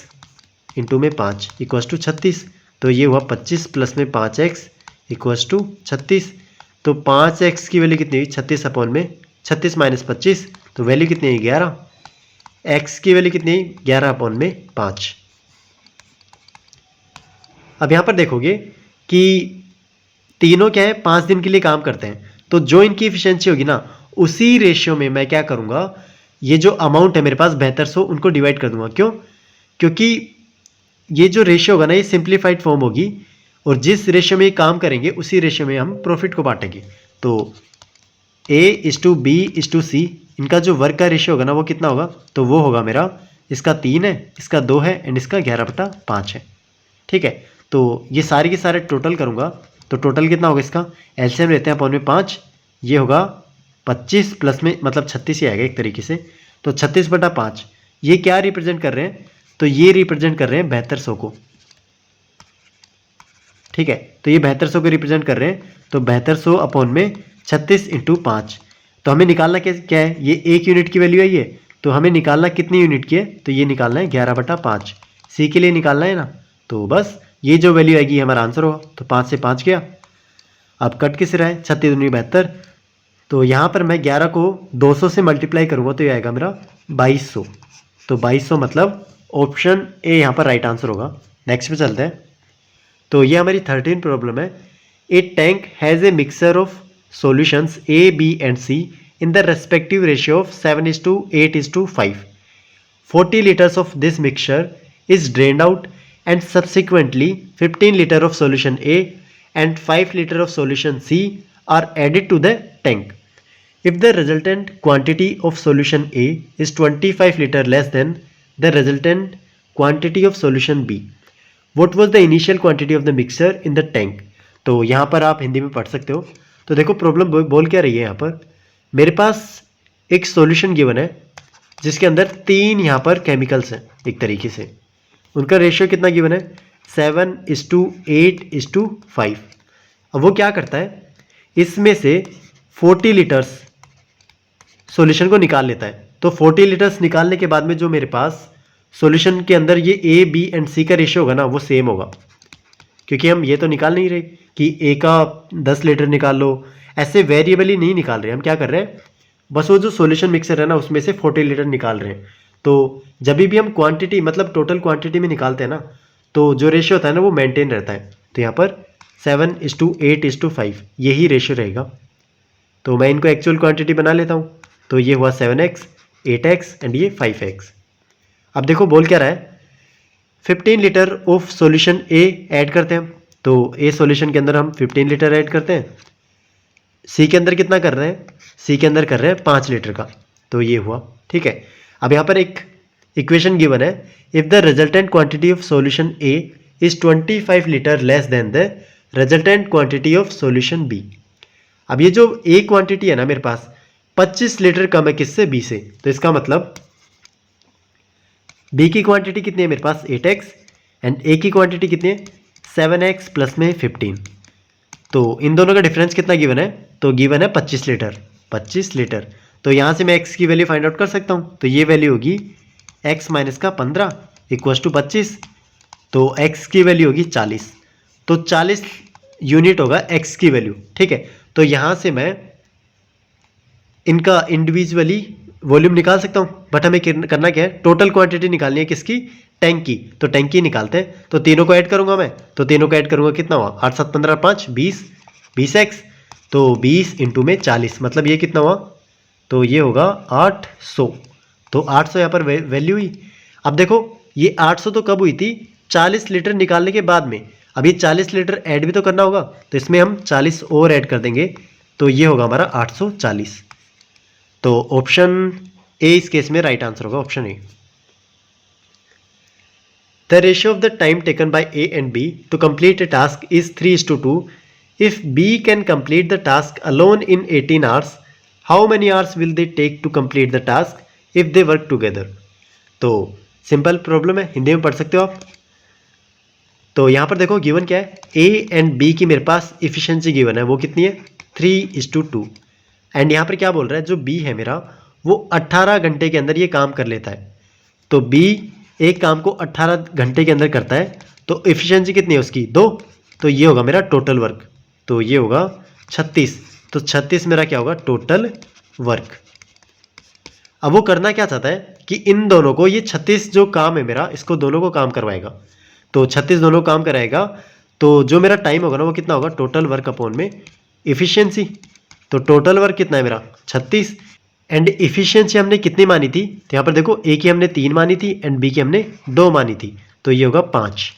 इंटू में 5 इक्वल्स टू 36। तो ये हुआ 25 प्लस में 5x इक्वल्स टू 36। तो 5x की वैल्यू कितनी हुई 36 अपॉन में 36 माइनस 25, तो वैल्यू कितनी हुई 11। x की वैल्यू कितनी हुई 11 अपॉन में 5। अब यहाँ पर देखोगे कि तीनों क्या है 5 दिन के लिए काम करते हैं, तो जो इनकी इफिशियंसी होगी ना उसी रेशियो में मैं क्या करूँगा, ये जो अमाउंट है मेरे पास 7200 उनको डिवाइड कर दूंगा। क्यों? क्योंकि ये जो रेशियो होगा ना ये सिंप्लीफाइड फॉर्म होगी और जिस रेशियो में ये काम करेंगे उसी रेशियो में हम प्रॉफिट को बांटेंगे। तो A/B/C इनका जो वर्क का रेशियो होगा ना वो कितना होगा, तो वो होगा मेरा, इसका 3 है, इसका 2 है एंड इसका 11/5 है। ठीक है, तो ये सारे के सारे टोटल करूँगा तो टोटल कितना होगा, इसका एलसीएम लेते हैं अपॉन में 5, ये होगा 25 प्लस में मतलब 36 ही आएगा एक तरीके से। तो 36/5 ये क्या रिप्रेजेंट कर रहे हैं, तो ये रिप्रेजेंट कर रहे हैं 7200 को। ठीक है, तो ये 7200 को रिप्रेजेंट कर रहे हैं। तो 7200 अपॉन में 36 इंटू 5, तो हमें निकालना क्या है, ये 1 यूनिट की वैल्यू है ये, तो हमें निकालना कितनी यूनिट की है, तो ये निकालना है 11/5, सी के लिए निकालना है ना। तो बस ये जो वैल्यू आएगी हमारा आंसर होगा। तो 5 से 5 गया, अब कट किस रहा है 36 दूनी 72, तो यहाँ पर मैं 11 को 200 से मल्टीप्लाई करूँगा तो ये आएगा मेरा 2200। तो 2200 मतलब ऑप्शन ए यहाँ पर राइट आंसर होगा। नेक्स्ट पे चलते हैं। तो ये हमारी 13 प्रॉब्लम है। A tank has a mixer of solutions A, B and C in the respective ratio of 7:8:5. 40 liters of this mixture is drained out and subsequently 15 liters of solution A and 5 liters of solution C are added to the tank. If the resultant quantity of solution A is 25 liters less than the resultant quantity of solution B, what was the initial quantity of the mixture in the tank? तो यहाँ पर आप हिंदी में पढ़ सकते हो। तो देखो प्रॉब्लम बोल क्या रही है, यहाँ पर मेरे पास एक सॉल्यूशन गिवन है जिसके अंदर 3 यहाँ पर केमिकल्स हैं एक तरीके से, उनका रेशियो कितना गिवन है 7:8:5। अब वो क्या करता है, इसमें से 40 लीटर्स सॉल्यूशन को निकाल लेता है। तो 40 लीटर्स निकालने के बाद में जो मेरे पास सॉल्यूशन के अंदर ये A, B एंड C का रेशियो होगा ना वो सेम होगा, क्योंकि हम ये तो निकाल नहीं रहे कि A का 10 लीटर निकाल लो, ऐसे वेरिएबल ही नहीं निकाल रहे। हम क्या कर रहे हैं, बस वो जो सॉल्यूशन मिक्सर है ना उसमें से 40 लीटर निकाल रहे हैं। तो जब भी हम क्वांटिटी मतलब टोटल क्वांटिटी में निकालते हैं ना तो जो रेशियो होता है ना वो मेंटेन रहता है। तो यहाँ पर 7:8:5 यही रेशियो रहेगा। तो मैं इनको एक्चुअल क्वांटिटी बना लेता हूँ। तो ये हुआ 7x, 8x एंड ये 5x। अब देखो बोल क्या रहा है, 15 litre of solution A add करते हैं। तो A सॉल्यूशन के अंदर हम 15 लीटर ऐड करते हैं। C के अंदर कितना कर रहे हैं, C के अंदर कर रहे हैं 5 लीटर का। तो ये हुआ, ठीक है। अब यहाँ पर एक इक्वेशन गिवन है, if the resultant quantity of solution A is 25 litre less than the resultant quantity of solution B। अब ये जो A क्वांटिटी है ना मेरे पास 25 लीटर कम है किससे, B से। तो इसका मतलब B की क्वांटिटी कितनी है मेरे पास 8x एंड A की क्वांटिटी कितनी है 7x प्लस में 15। तो इन दोनों का डिफरेंस कितना गिवन है, तो गिवन है 25 लीटर। 25 लीटर, तो यहाँ से मैं x की वैल्यू फाइंड आउट कर सकता हूँ। तो ये वैल्यू होगी x माइनस का 15 इक्वल्स टू 25। तो x की वैल्यू होगी 40। तो 40 यूनिट होगा x की वैल्यू, ठीक है। तो यहाँ से मैं इनका इंडिविजुअली वॉल्यूम निकाल सकता हूँ, बट हमें करना क्या है, टोटल क्वांटिटी निकालनी है किसकी, टैंक की। तो टैंक की निकालते हैं। तो तीनों को ऐड करूँगा मैं, तो तीनों को ऐड करूँगा कितना हुआ 8 7 15 5 20 20x। तो 20 इंटू में 40 मतलब ये कितना हुआ, तो ये होगा 800। तो 800 यहाँ पर वैल्यू हुई। अब देखो ये 800 तो कब हुई थी, 40 लीटर निकालने के बाद में। अब ये 40 लीटर ऐड भी तो करना होगा, तो इसमें हम 40 और ऐड कर देंगे। तो ये होगा हमारा 840। तो ऑप्शन ए इस केस में राइट आंसर होगा, option A. The ratio of the time taken by A and B to complete a task is 3:2। If B can complete the task alone in 18 hours, how many hours will they take to complete the task if they work together. तो simple problem है, हिंदी में पढ़ सकते हो आप। तो यहाँ पर देखो गिवन क्या है, ए एंड बी की मेरे पास इफिशियंसी गिवन है, वो कितनी है 3:2। एंड यहाँ पर क्या बोल रहा है, जो बी है मेरा वो 18 घंटे के अंदर ये काम कर लेता है। तो बी एक काम को 18 घंटे के अंदर करता है, तो एफिशिएंसी कितनी है उसकी 2, तो ये होगा मेरा टोटल वर्क, तो ये होगा 36, तो 36 मेरा क्या होगा टोटल वर्क। अब वो करना क्या चाहता है कि इन दोनों को, ये 36 जो काम है मेरा, इसको दोनों को काम करवाएगा, तो 36 दोनों काम कराएगा, तो जो मेरा टाइम होगा ना वो कितना होगा टोटल वर्क अपॉन में एफिशिएंसी। तो टोटल वर्क कितना है मेरा 36, एंड एफिशिएंसी हमने कितनी मानी थी, तो यहाँ पर देखो ए की हमने 3 मानी थी एंड बी की हमने 2 मानी थी, तो ये होगा 5,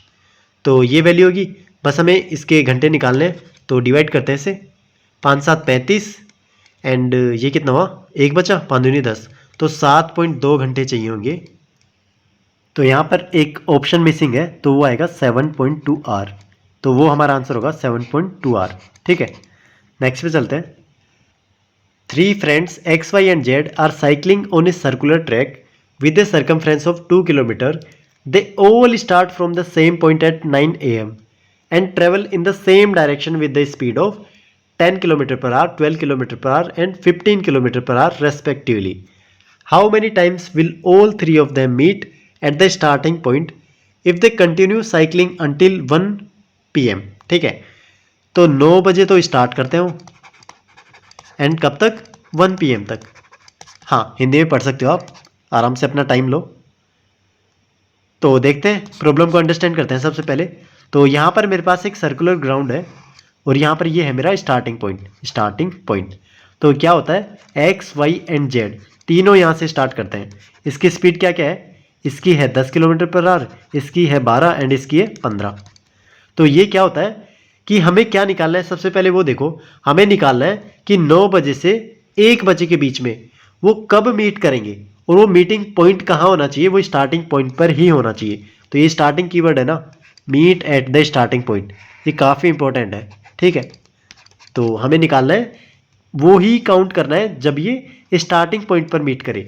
तो ये वैल्यू होगी। बस हमें इसके घंटे निकालने हैं, तो डिवाइड करते हैं इसे, 5 7 35 एंड ये कितना हुआ, 1 बचा, 5 दूनी 10, तो 7.2 घंटे चाहिए होंगे। तो यहाँ पर एक ऑप्शन मिसिंग है, तो वो आएगा 7.2 आवर, तो वो हमारा आंसर होगा 7.2 आवर। ठीक है, नेक्स्ट पे चलते हैं। 3 friends X, Y and Z are cycling on a circular track with a circumference of 2 km. They all start from the same point at 9 am and travel in the same direction with the speed of 10 km per hour, 12 km per hour and 15 km per hour respectively. How many times will all three of them meet at the starting point if they continue cycling until 1 pm? ठीक है, तो 9 बजे तो start करते हो and कब तक 1 PM तक। हाँ, हिंदी में पढ़ सकते हो आप, आराम से अपना टाइम लो। तो देखते हैं, प्रॉब्लम को अंडरस्टैंड करते हैं सबसे पहले। तो यहाँ पर मेरे पास एक सर्कुलर ग्राउंड है और यहाँ पर ये है मेरा स्टार्टिंग पॉइंट। तो क्या होता है, एक्स वाई एंड जेड तीनों यहाँ से स्टार्ट करते हैं। इसकी स्पीड क्या क्या है, इसकी है 10 किलोमीटर पर आवर, इसकी है 12 एंड इसकी है 15। तो ये क्या होता है कि हमें क्या निकालना है, सबसे पहले वो देखो, हमें निकालना है कि 9 बजे से 1 बजे के बीच में वो कब मीट करेंगे, और वो मीटिंग पॉइंट कहाँ होना चाहिए, वो स्टार्टिंग पॉइंट पर ही होना चाहिए। तो ये स्टार्टिंग कीवर्ड है ना, meet at the starting point, ये काफ़ी इंपॉर्टेंट है। ठीक है, तो हमें निकालना है, वो ही काउंट करना है जब ये स्टार्टिंग पॉइंट पर मीट करे,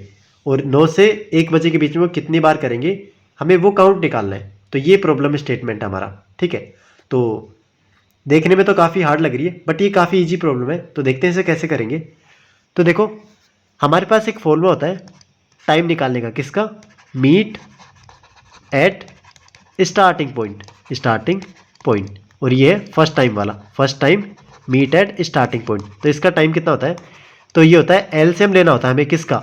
और 9 से 1 बजे के बीच में वो कितनी बार करेंगे, हमें वो काउंट निकालना है। तो ये प्रॉब्लम स्टेटमेंट है हमारा। ठीक है, तो देखने में तो काफ़ी हार्ड लग रही है बट ये काफ़ी इजी प्रॉब्लम है। तो देखते हैं इसे कैसे करेंगे। तो देखो, हमारे पास एक फॉर्मूला होता है टाइम निकालने का, किसका, मीट एट स्टार्टिंग पॉइंट, और ये है फर्स्ट टाइम वाला, first time meet at starting point. तो इसका टाइम कितना होता है, तो ये होता है एलसीएम लेना होता है हमें, किसका,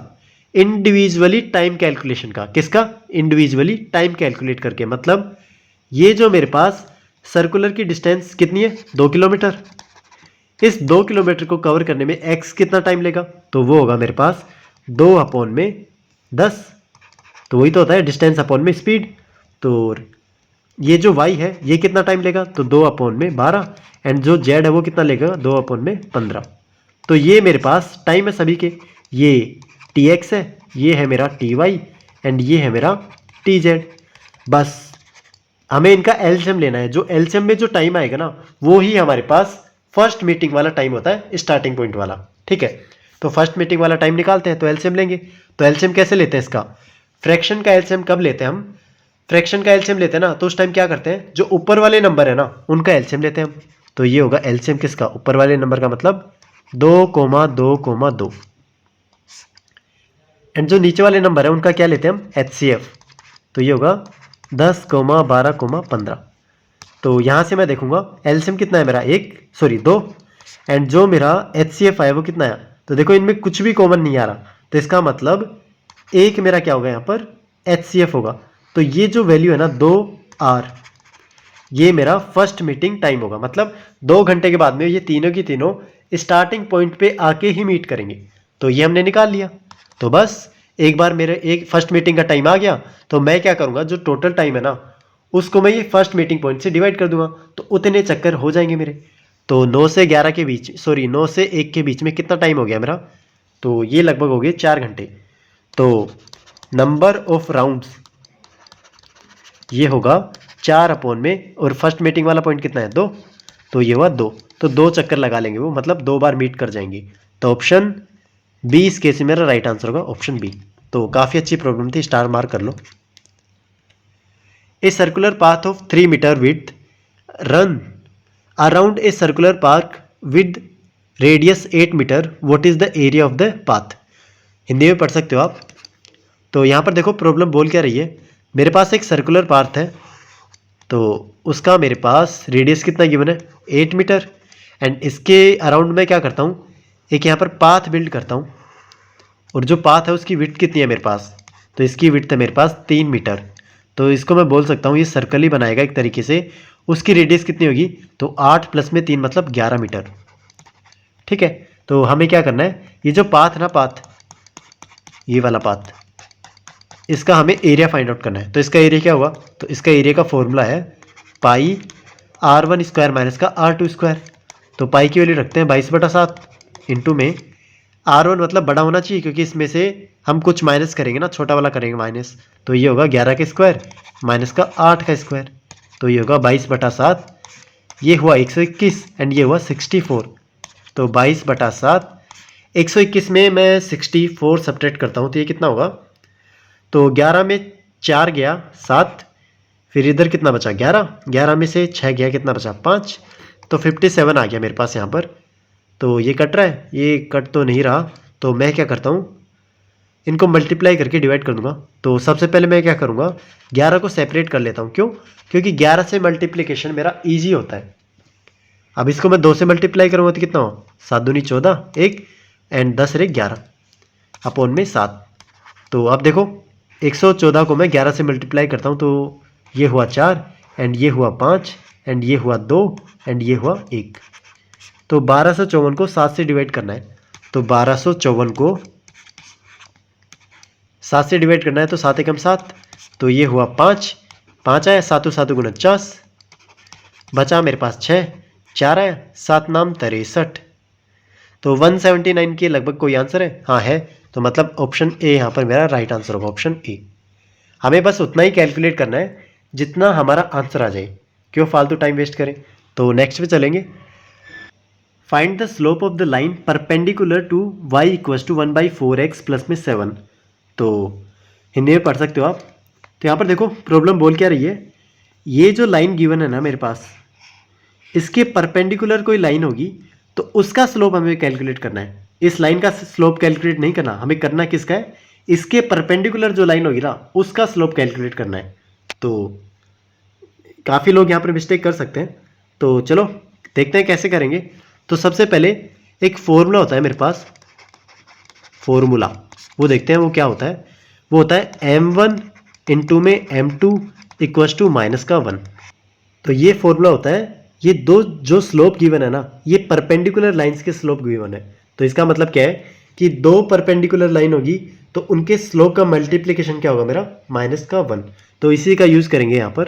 इंडिविजुअली टाइम कैलकुलेशन का, किसका, इंडिविजुअली टाइम कैलकुलेट करके। मतलब ये जो मेरे पास सर्कुलर की डिस्टेंस कितनी है, 2 किलोमीटर, इस 2 किलोमीटर को कवर करने में x कितना टाइम लेगा, तो वो होगा मेरे पास 2/10, तो वही तो होता है डिस्टेंस अपॉन में स्पीड। तो ये जो y है ये कितना टाइम लेगा, तो 2/12, एंड जो z है वो कितना लेगा, 2/15। तो ये मेरे पास टाइम है सभी के, ये tx है, ये है मेरा ty एंड ये है मेरा tz। बस हमें इनका एलसीएम लेना है, जो एलसीएम में जो टाइम आएगा ना वो ही हमारे पास फर्स्ट मीटिंग वाला टाइम होता है, स्टार्टिंग पॉइंट वाला। ठीक है, तो फर्स्ट मीटिंग वाला टाइम निकालते हैं, तो एलसीएम लेंगे। तो एलसीएम कैसे लेते हैं इसका, फ्रैक्शन का एलसीएम कब लेते हैं हम, फ्रैक्शन का एलसीएम लेते हैं ना, तो उस टाइम क्या करते हैं, जो ऊपर वाले नंबर है ना उनका एलसीएम लेते हैं हम। तो ये होगा एलसीएम किसका, ऊपर वाले नंबर का, मतलब 2,2,2, एंड जो नीचे वाले नंबर है उनका क्या लेते हैं हम, एचसीएफ। तो ये होगा 10, 12, 15। तो यहाँ से मैं देखूंगा एलसीएम कितना है मेरा, 2, एंड जो मेरा एचसीएफ है वो कितना है। तो देखो इनमें कुछ भी कॉमन नहीं आ रहा, तो इसका मतलब एक मेरा क्या होगा यहाँ पर, एचसीएफ होगा। तो ये जो वैल्यू है ना 2 आर, ये मेरा फर्स्ट मीटिंग टाइम होगा। मतलब 2 घंटे के बाद में ये तीनों की तीनों स्टार्टिंग पॉइंट पे आके ही मीट करेंगे। तो ये हमने निकाल लिया। तो बस एक बार मेरे एक फर्स्ट मीटिंग का टाइम आ गया, तो मैं क्या करूंगा, जो टोटल टाइम है ना उसको मैं ये फर्स्ट मीटिंग पॉइंट से डिवाइड कर दूंगा, तो उतने चक्कर हो जाएंगे मेरे। तो 9 से 11 के बीच, 9 से 1 के बीच में कितना टाइम हो गया मेरा, तो ये लगभग हो गए 4 घंटे। तो नंबर ऑफ राउंड्स ये होगा 4 में, और फर्स्ट मीटिंग वाला पॉइंट कितना है, 2, तो ये हुआ 2, तो 2 चक्कर लगा लेंगे वो, मतलब 2 बार मीट कर जाएंगे। तो ऑप्शन बी इस केस में मेरा राइट आंसर होगा, ऑप्शन बी। तो काफ़ी अच्छी प्रॉब्लम थी, स्टार मार्क कर लो। A circular path of 3 metre width run around a circular park with radius 8 metre, what is the area of the path. Hindi में पढ़ सकते हो आप। तो यहाँ पर देखो प्रॉब्लम बोल क्या रही है, मेरे पास एक सर्कुलर पाथ है तो उसका मेरे पास रेडियस कितना गिवन है 8 मीटर। एंड इसके अराउंड मैं क्या करता हूँ, एक यहाँ पर पाथ बिल्ड करता हूँ, और जो पाथ है उसकी विड्थ कितनी है मेरे पास, तो इसकी विड्थ है मेरे पास 3 मीटर। तो इसको मैं बोल सकता हूँ ये सर्कल ही बनाएगा एक तरीके से। उसकी रेडियस कितनी होगी, तो 8 प्लस में 3 मतलब 11 मीटर। ठीक है, तो हमें क्या करना है, ये जो पाथ ना, पाथ ये वाला पाथ, इसका हमें एरिया फाइंड आउट करना है। तो इसका एरिया क्या हुआ, तो इसका एरिया का फॉर्मूला है पाई r1 स्क्वायर माइनस का r2 स्क्वायर। तो पाई की वैल्यू रखते हैं 22/7 इंटू में r1 मतलब बड़ा होना चाहिए, क्योंकि इसमें से हम कुछ माइनस करेंगे ना, छोटा वाला करेंगे माइनस, तो ये होगा 11 का स्क्वायर माइनस का 8 का स्क्वायर, तो ये होगा 22/7। ये हुआ 121 एंड ये हुआ 64। तो 22/7, 121 में मैं 64 सब्ट्रैक्ट करता हूँ तो ये कितना होगा, तो 11 में 4 गया 7, फिर इधर कितना बचा 11, 11 में से 6 गया कितना बचा 5, तो 57 आ गया मेरे पास यहाँ पर। तो ये कट रहा है, ये कट तो नहीं रहा, तो मैं क्या करता हूँ, इनको मल्टीप्लाई करके डिवाइड कर दूंगा। तो सबसे पहले मैं क्या करूँगा, 11 को सेपरेट कर लेता हूँ। क्यों, क्योंकि 11 से मल्टीप्लिकेशन मेरा ईजी होता है। अब इसको मैं 2 से मल्टीप्लाई करूँगा तो कितना हो, 7 दूनी 14, 1 एंड 10 रे 11 अपॉन में 7। तो अब देखो 114 को मैं 11 से मल्टीप्लाई करता हूँ तो ये हुआ 4 एंड ये हुआ 5 एंड ये हुआ 2 एंड ये हुआ 1। तो 1254 को 7 से डिवाइड करना है। तो 1254 को 7 से डिवाइड करना है, तो 7 एकम 7, तो ये हुआ 5, 5 आया, 7 7 49, बचा मेरे पास 6, 4 आया, 7 नाम 63। तो 179 के लगभग कोई आंसर है, हाँ है। तो मतलब ऑप्शन ए यहाँ पर मेरा राइट आंसर होगा, ऑप्शन ए। हमें बस उतना ही कैलकुलेट करना है जितना हमारा आंसर आ जाए, क्यों फालतू टाइम वेस्ट करें। तो नेक्स्ट पे चलेंगे। Find the slope of the line perpendicular to y equals to 1/4x plus में 7। तो हिंदी में पढ़ सकते हो आप। तो यहाँ पर देखो प्रॉब्लम बोल क्या रही है, ये जो लाइन गिवन है ना मेरे पास, इसके परपेंडिकुलर कोई लाइन होगी तो उसका स्लोप हमें कैलकुलेट करना है। इस लाइन का स्लोप कैलकुलेट नहीं करना, हमें करना किसका है, इसके परपेंडिकुलर जो लाइन होगी ना उसका स्लोप कैलकुलेट करना है। तो काफ़ी लोग यहाँ पर मिस्टेक कर सकते हैं, तो चलो देखते हैं कैसे करेंगे। तो सबसे पहले एक फॉर्मूला होता है मेरे पास, फॉर्मूला वो देखते हैं वो क्या होता है। वो होता है m1 इंटू में m2 इक्वल्स टू माइनस का 1। तो ये फॉर्मूला होता है, ये दो जो स्लोप गिवन है ना, ये परपेंडिकुलर लाइंस के स्लोप गिवन है। तो इसका मतलब क्या है कि दो परपेंडिकुलर लाइन होगी तो उनके स्लोप का मल्टीप्लिकेशन क्या होगा मेरा, माइनस का 1। तो इसी का यूज़ करेंगे यहाँ पर।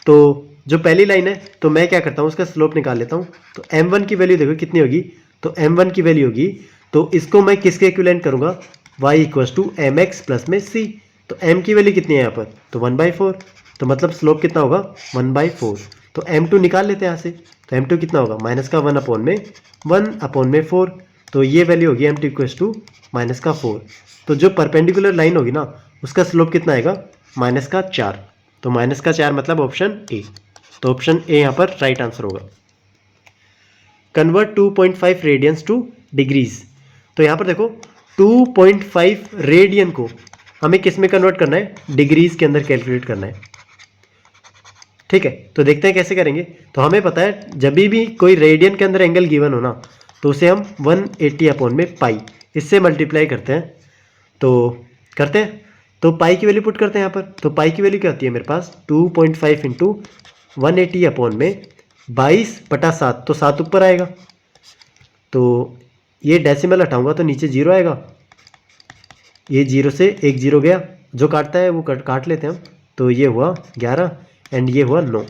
तो जो पहली लाइन है तो मैं क्या करता हूँ, उसका स्लोप निकाल लेता हूँ। तो m1 की वैल्यू देखो कितनी होगी, तो m1 की वैल्यू होगी, तो इसको मैं किसके इक्विवेलेंट करूँगा, y equals to M X plus में c। तो m की वैल्यू कितनी है यहाँ पर, तो 1/4। तो मतलब स्लोप कितना होगा 1/4। तो m2 निकाल लेते हैं यहाँ से। तो m2 कितना होगा, माइनस का 1/4। तो ये वैल्यू होगी m2 इक्वल्स टू माइनस का 4। तो जो परपेंडिकुलर लाइन होगी ना उसका स्लोप कितना आएगा, माइनस का 4। तो माइनस का 4 मतलब ऑप्शन ए। तो ऑप्शन ए यहाँ पर राइट आंसर होगा। Convert 2.5 radians to degrees. तो यहाँ पर देखो 2.5 रेडियन को हमें किस में कन्वर्ट करना है, डिग्रीज के अंदर कैलकुलेट करना है। ठीक है, तो देखते हैं कैसे करेंगे। तो हमें पता है जब भी कोई रेडियन के अंदर एंगल गिवन हो ना तो उसे हम 180 अपॉन में पाई इससे मल्टीप्लाई करते हैं। तो करते हैं, तो पाई की वैल्यू पुट करते हैं यहाँ पर। तो पाई की वैल्यू क्या होती है मेरे पास, 2.5 इंटू 180 अपॉन में 22/7। तो 7 ऊपर आएगा, तो ये डेसिमल हटाऊंगा तो नीचे 0 आएगा। ये 0 से एक 0 गया, जो काटता है वो काट लेते हैं हम। तो ये हुआ 11 एंड ये हुआ 9।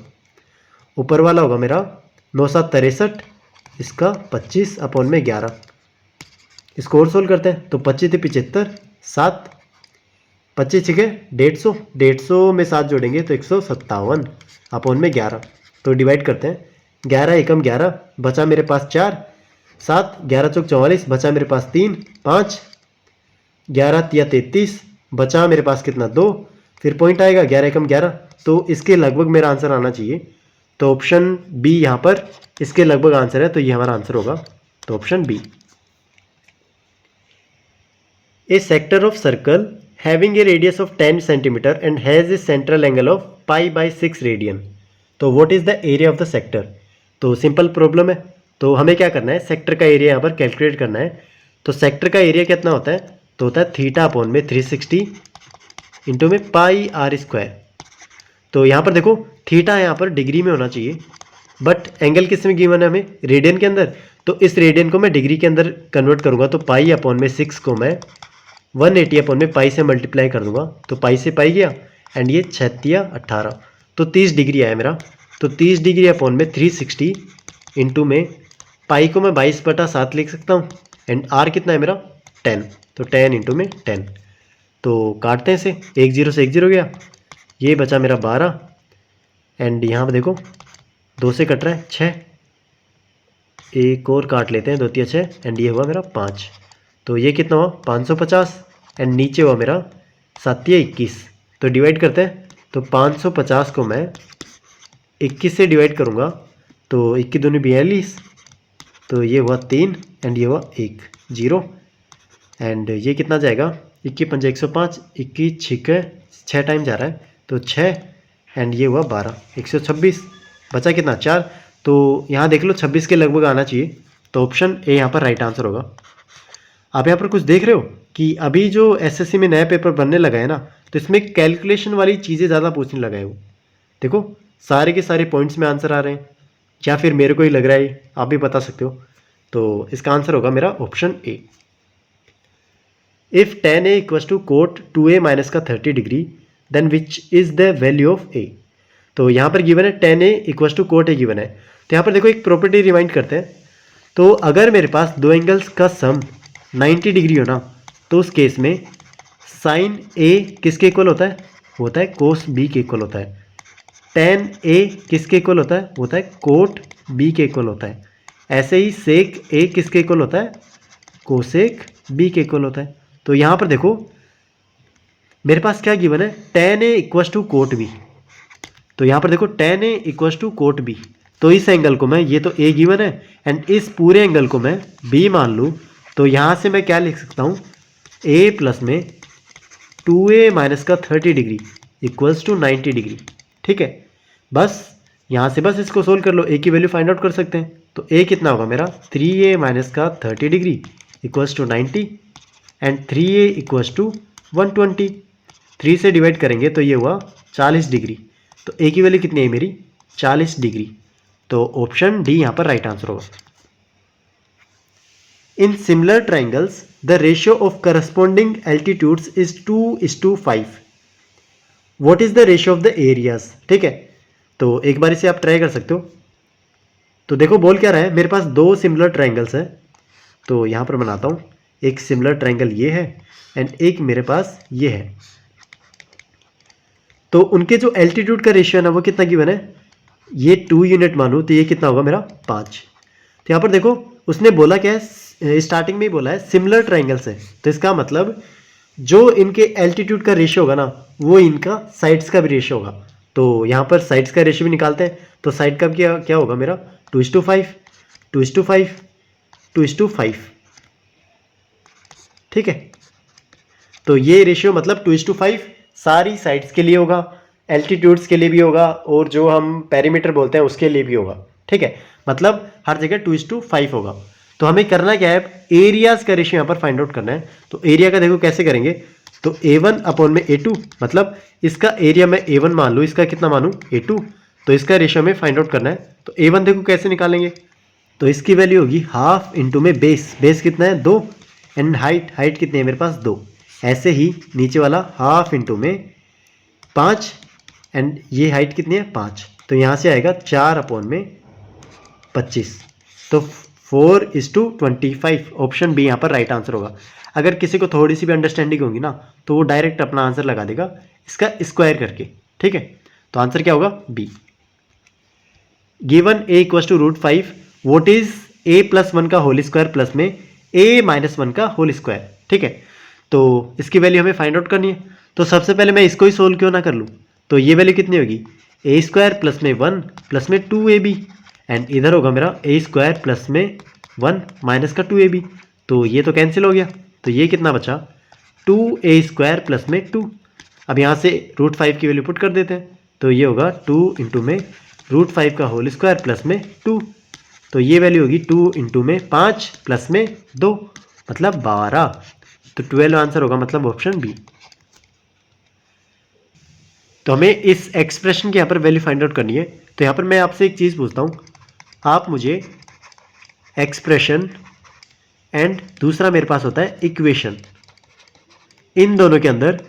ऊपर वाला होगा मेरा 9 7 63, इसका 25 अपॉन में 11। इसको और सोल्व करते हैं। तो 25 से 75, 7 25 6 150, 150 में 7 जोड़ेंगे तो 157 अपॉन में 11। तो डिवाइड करते हैं, 11 एकम 11, बचा मेरे पास 4, 7 11 चौक 44, बचा मेरे पास 3, 5 11 तिया 33, बचा मेरे पास कितना 2, फिर पॉइंट आएगा 11 एकम 11। तो इसके लगभग मेरा आंसर आना चाहिए। तो ऑप्शन बी यहाँ पर इसके लगभग आंसर है, तो ये हमारा आंसर होगा। तो option B. A sector of circle having a radius of 10 centimeter and has a central angle of pi by 6 radian. तो what is the area of the sector. तो सिंपल प्रॉब्लम है, तो हमें क्या करना है, सेक्टर का एरिया यहाँ पर कैलकुलेट करना है। तो सेक्टर का एरिया कितना होता है, तो होता है थीटा अपॉन में 360 इंटू में पाई आर स्क्वायर। तो यहाँ पर देखो थीटा यहाँ पर डिग्री में होना चाहिए, बट एंगल किस में गिवन है हमें, रेडियन के अंदर। तो इस रेडियन को मैं डिग्री के अंदर कन्वर्ट करूँगा, तो पाई अपॉन में 6 को मैं 180 अपॉन में पाई से मल्टीप्लाई कर दूंगा, तो पाई से पाई गया एंड ये 36 18, तो 30 डिग्री आया मेरा। तो 30 डिग्री अपॉन में 360 इंटू में पाई को मैं 22/7 लिख सकता हूँ एंड आर कितना है मेरा 10, तो 10 इंटू में 10। तो काटते हैं इसे, 1 0 से 1 0 गया, ये बचा मेरा 12 एंड यहाँ पर देखो 2 से कट रहा है 6, एक और काट लेते हैं, 2 3 6 एंड ये हुआ मेरा 5। तो ये कितना हुआ 550 एंड नीचे हुआ मेरा 7 21। तो डिवाइड करते हैं, तो 550 को मैं 21 से डिवाइड करूँगा, तो 21 दूनी 42, तो ये हुआ 3 एंड ये हुआ 1 0 एंड ये कितना जाएगा 21 5 105, 21 6 टाइम जा रहा है, तो 6 एंड ये हुआ 12 126, बचा कितना 4। तो यहाँ देख लो 26 के लगभग आना चाहिए, तो ऑप्शन ए यहाँ पर राइट आंसर होगा। आप यहाँ पर कुछ देख रहे हो कि अभी जो एसएससी में नया पेपर बनने लगा है ना, तो इसमें कैलकुलेशन वाली चीज़ें ज़्यादा पूछने लगा है। वो देखो सारे के सारे पॉइंट्स में आंसर आ रहे हैं, या फिर मेरे को ही लग रहा है, आप भी बता सकते हो। तो इसका आंसर होगा मेरा option A. If tan a equals to cot 2a minus का 30 degree then which is the value of a। तो यहाँ पर गिवन है tan a equals to cot a given है। तो यहाँ पर देखो एक प्रॉपर्टी रिमाइंड करते हैं। तो अगर मेरे पास दो एंगल्स का सम 90 डिग्री हो ना, तो उस केस में साइन ए किसके इक्वल होता है, होता है कोस बी के इक्वल होता है। टेन ए किसके इक्वल होता है, होता है कोट बी के इक्वल होता है। ऐसे ही सेक ए किसके इक्वल होता है, कोसेक बी के इक्वल होता है। तो यहाँ पर देखो मेरे पास क्या गिवन है, tan A equals to cot B. तो यहाँ पर देखो tan A equals to cot B, तो इस एंगल को मैं, ये तो ए गिवन है एंड इस पूरे एंगल को मैं बी मान लूँ, तो यहाँ से मैं क्या लिख सकता हूँ, ए प्लस में 2a माइनस का 30 डिग्री इक्वल्स टू 90 डिग्री। ठीक है, बस यहाँ से बस इसको सोल्व कर लो, ए की वैल्यू फाइंड आउट कर सकते हैं। तो ए कितना होगा मेरा 3a माइनस का 30 degree equals to 90 and 3a equals to 120। 3 से डिवाइड करेंगे तो ये हुआ 40 डिग्री। तो ए की वैल्यू कितनी है मेरी 40 डिग्री। तो ऑप्शन डी यहाँ पर राइट आंसर होगा। In similar triangles, the ratio of corresponding altitudes is 2:5. What is the ratio of the areas? ठीक है, तो एक बार इसे आप ट्राई कर सकते हो। तो देखो बोल क्या रहा है, मेरे पास दो सिमिलर ट्राइंगल्स हैं, तो यहाँ पर बनाता हूँ। एक सिमिलर ट्राइंगल ये है एंड एक मेरे पास ये है। तो उनके जो एल्टीट्यूड का रेशियो है ना, वो कितना गिवन है, ये 2 यूनिट मानूँ तो ये कितना होगा मेरा 5। तो यहाँ पर देखो उसने बोला क्या है, स्टार्टिंग में ही बोला है सिमिलर ट्राइंगल्स है, तो इसका मतलब जो इनके एल्टीट्यूड का रेशियो होगा ना, वो इनका साइड्स का भी रेशियो होगा। तो यहाँ पर साइड्स का रेशियो भी निकालते हैं, तो साइड का क्या क्या होगा मेरा 2:5 2:5 2:5। ठीक है, तो ये रेशियो मतलब 2:5 सारी साइड्स के लिए होगा, एल्टीट्यूड्स के लिए भी होगा और जो हम पेरीमीटर बोलते हैं उसके लिए भी होगा। ठीक है, मतलब हर जगह 2:5 होगा। तो हमें करना क्या है, एरियाज का रेशियो यहाँ पर फाइंड आउट करना है। तो एरिया का देखो कैसे करेंगे, तो A1 अपॉन में A2, मतलब इसका एरिया मैं A1 मान लूँ, इसका कितना मानूँ A2, तो इसका रेशियो हमें फाइंड आउट करना है। तो A1 देखो कैसे निकालेंगे, तो इसकी वैल्यू होगी हाफ इंटू में बेस कितना है 2 एंड हाइट कितनी है मेरे पास 2। ऐसे ही नीचे वाला हाफ इंटू में 5 एंड ये हाइट कितनी है 5, तो यहाँ से आएगा 4 अपॉन में 25। तो 4:25, ऑप्शन बी यहाँ पर राइट आंसर होगा। अगर किसी को थोड़ी सी भी अंडरस्टैंडिंग होगी ना, तो वो डायरेक्ट अपना आंसर लगा देगा इसका स्क्वायर करके। ठीक है, तो आंसर क्या होगा B. Given a equals to √5, what is a plus 1 का होल स्क्वायर प्लस में a माइनस 1 का होल स्क्वायर। ठीक है, तो इसकी वैल्यू हमें फाइंड आउट करनी है। तो सबसे पहले मैं इसको ही सोल्व क्यों ना कर लूँ, तो ये वैल्यू कितनी होगी a² प्लस में 1 प्लस में 2ab एंड इधर होगा मेरा a² प्लस में 1 माइनस का 2ab। तो ये तो कैंसिल हो गया, तो ये कितना बचा 2a² प्लस में 2। अब यहाँ से √5 की वैल्यू पुट कर देते हैं, तो ये होगा 2 इंटू में √5 का होल स्क्वायर प्लस में 2, तो ये वैल्यू होगी 2 इंटू में 5 प्लस में 2 मतलब 12, तो 12 आंसर होगा मतलब ऑप्शन बी। तो हमें इस एक्सप्रेशन की यहाँ पर वैल्यू फाइंड आउट करनी है। तो यहाँ पर मैं आपसे एक चीज़ पूछता हूँ, आप मुझे एक्सप्रेशन एंड दूसरा मेरे पास होता है इक्वेशन, इन दोनों के अंदर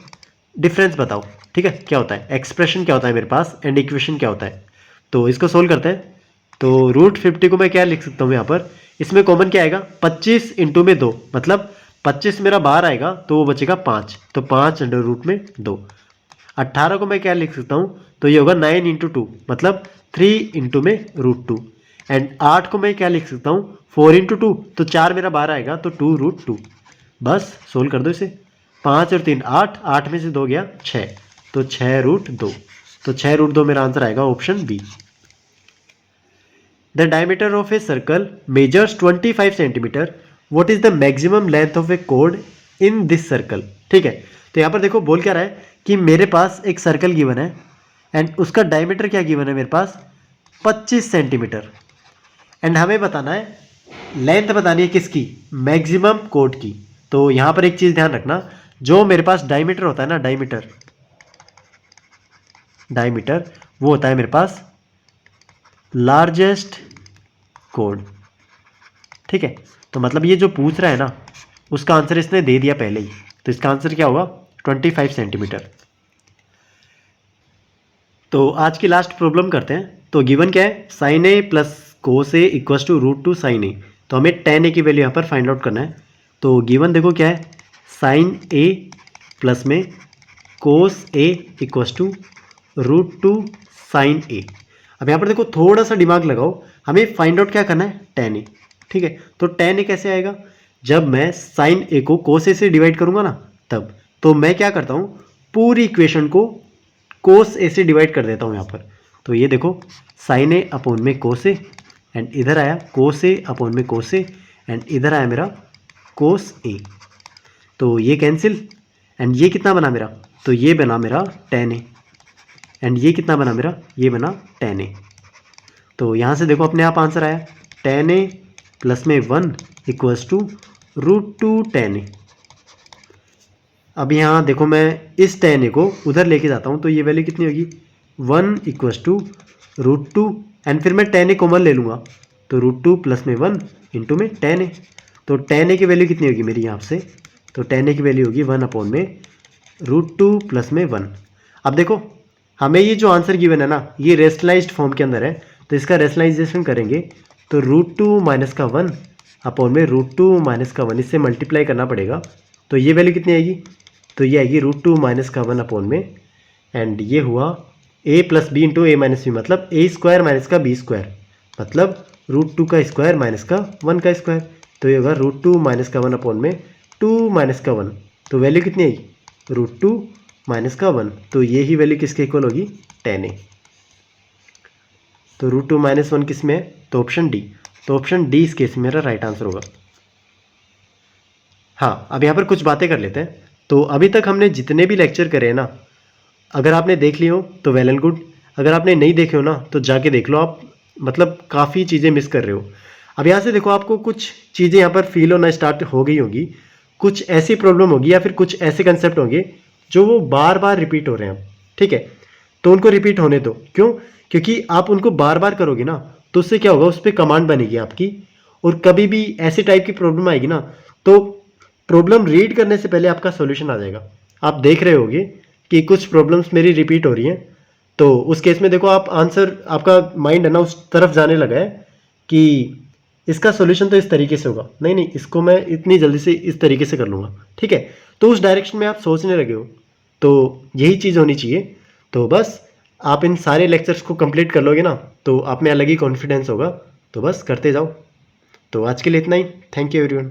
डिफरेंस बताओ। ठीक है, क्या होता है एक्सप्रेशन, क्या होता है मेरे पास, एंड इक्वेशन क्या होता है। तो इसको सोल्व करते हैं। तो √50 को मैं क्या लिख सकता हूँ यहाँ पर, इसमें कॉमन क्या आएगा, 25 इंटू में 2 मतलब 25 मेरा बाहर आएगा तो वो बचेगा 5, तो 5 अंडर रूट में 2। 18 को मैं क्या लिख सकता हूँ, तो ये होगा 9 इंटू 2 मतलब 3 इंटू में √2। एंड 8 को मैं क्या लिख सकता हूँ, 4 इंटू 2, तो 4 मेरा बाहर आएगा तो 2√2। बस सोल्व कर दो इसे, 5 और 3 8, 8 में से 2 गया 6, तो 6√2, तो 6√2 मेरा आंसर आएगा option B. The diameter of a circle measures 25 centimetre, what is the maximum length of a कोड इन दिस सर्कल। ठीक है, तो यहाँ पर देखो बोल क्या रहा है कि मेरे पास एक सर्कल गिवन है एंड उसका डायमीटर क्या गिवन है मेरे पास 25 सेंटीमीटर, एंड हमें बताना है लेंथ बतानी है किसकी, मैक्सिमम कोड की। तो यहाँ पर एक चीज़ ध्यान रखना, जो मेरे पास डायमीटर होता है ना, डायमीटर वो होता है मेरे पास लार्जेस्ट कोड। ठीक है, तो मतलब ये जो पूछ रहा है ना उसका आंसर इसने दे दिया पहले ही, तो इसका आंसर क्या होगा 25 सेंटीमीटर। तो आज की लास्ट प्रॉब्लम करते हैं। तो गिवन क्या है, sine A plus cos A equals to √2 sine A, तो हमें tan a की वैल्यू यहाँ पर फाइंड आउट करना है। तो गिवन देखो क्या है, साइन ए प्लस में कोस ए इक्वस टू √2 साइन ए। अब यहाँ पर देखो थोड़ा सा दिमाग लगाओ, हमें फाइंड आउट क्या करना है tan a। ठीक है, तो tan a कैसे आएगा, जब मैं साइन ए को कोस ए से डिवाइड करूँगा ना तब। तो मैं क्या करता हूँ, पूरी इक्वेशन को कोस ए से डिवाइड कर देता हूँ यहाँ पर। तो ये देखो साइन ए अपॉन में कोस ए, एंड इधर आया कोस ए अपॉन में कोस ए, एंड इधर आया मेरा कोस ए, तो ये कैंसिल, एंड ये कितना बना मेरा, तो ये बना मेरा tan a, एंड ये कितना बना मेरा, ये बना tan a। तो यहाँ से देखो अपने आप आंसर आया, tan a प्लस में 1 इक्वल्स टू √2 tan a। अब यहाँ देखो मैं इस tan a को उधर लेके जाता हूँ तो ये वैल्यू कितनी होगी, 1 इक्वल्स टू √2, एंड फिर मैं tan a कॉमन ले लूँगा तो √2 प्लस में 1 इंटू में tan a। तो tan a की वैल्यू कितनी होगी मेरी यहाँ से, तो tan a की वैल्यू होगी 1 अपॉन में √2 प्लस में 1। अब देखो हमें ये जो आंसर गिवन है ना ये रेशनलाइज्ड फॉर्म के अंदर है, तो इसका रेशनलाइजेशन करेंगे तो √2 माइनस का 1 अपॉन में √2 माइनस का 1, इससे मल्टीप्लाई करना पड़ेगा। तो ये वैल्यू कितनी आएगी, तो ये आएगी √2 माइनस का 1 अपॉन में, एंड ये हुआ a plus B into A minus B, मतलब a स्क्वायर माइनस का b स्क्वायर, मतलब √2 का स्क्वायर माइनस का 1 का स्क्वायर। तो ये होगा √2 माइनस का 1 अपॉन में 2 माइनस का 1, तो वैल्यू कितनी आएगी √2 माइनस का 1, तो ये ही वैल्यू किसके इक्वल होगी tan a। तो √2 माइनस 1 किस में है, तो ऑप्शन डी, तो ऑप्शन डी इस केस में मेरा राइट आंसर होगा। हाँ, अब यहाँ पर कुछ बातें कर लेते हैं। तो अभी तक हमने जितने भी लेक्चर करे हैं ना, अगर आपने देख ली हो तो वेल एंड गुड, अगर आपने नहीं देखे हो ना तो जाके देख लो, आप मतलब काफ़ी चीज़ें मिस कर रहे हो। अब यहाँ से देखो आपको कुछ चीज़ें यहाँ पर फील होना स्टार्ट हो गई होगी, कुछ ऐसी प्रॉब्लम होगी या फिर कुछ ऐसे कंसेप्ट होंगे जो वो बार बार रिपीट हो रहे हैं। ठीक है, तो उनको रिपीट होने दो, क्यों, क्योंकि आप उनको बार बार करोगे ना तो उससे क्या होगा, उस पर कमांड बनेगी आपकी, और कभी भी ऐसे टाइप की प्रॉब्लम आएगी ना तो प्रॉब्लम रीड करने से पहले आपका सॉल्यूशन आ जाएगा। आप देख रहे होगे कि कुछ प्रॉब्लम्स मेरी रिपीट हो रही हैं, तो उस केस में देखो आप आंसर, आपका माइंड है ना उस तरफ जाने लगा है कि इसका सॉल्यूशन तो इस तरीके से होगा, नहीं नहीं इसको मैं इतनी जल्दी से इस तरीके से कर लूँगा। ठीक है, तो उस डायरेक्शन में आप सोचने लगे हो, तो यही चीज़ होनी चाहिए। तो बस आप इन सारे लेक्चर्स को कंप्लीट कर लोगे ना तो आप में अलग ही कॉन्फिडेंस होगा, तो बस करते जाओ। तो आज के लिए इतना ही, थैंक यू एवरीवन।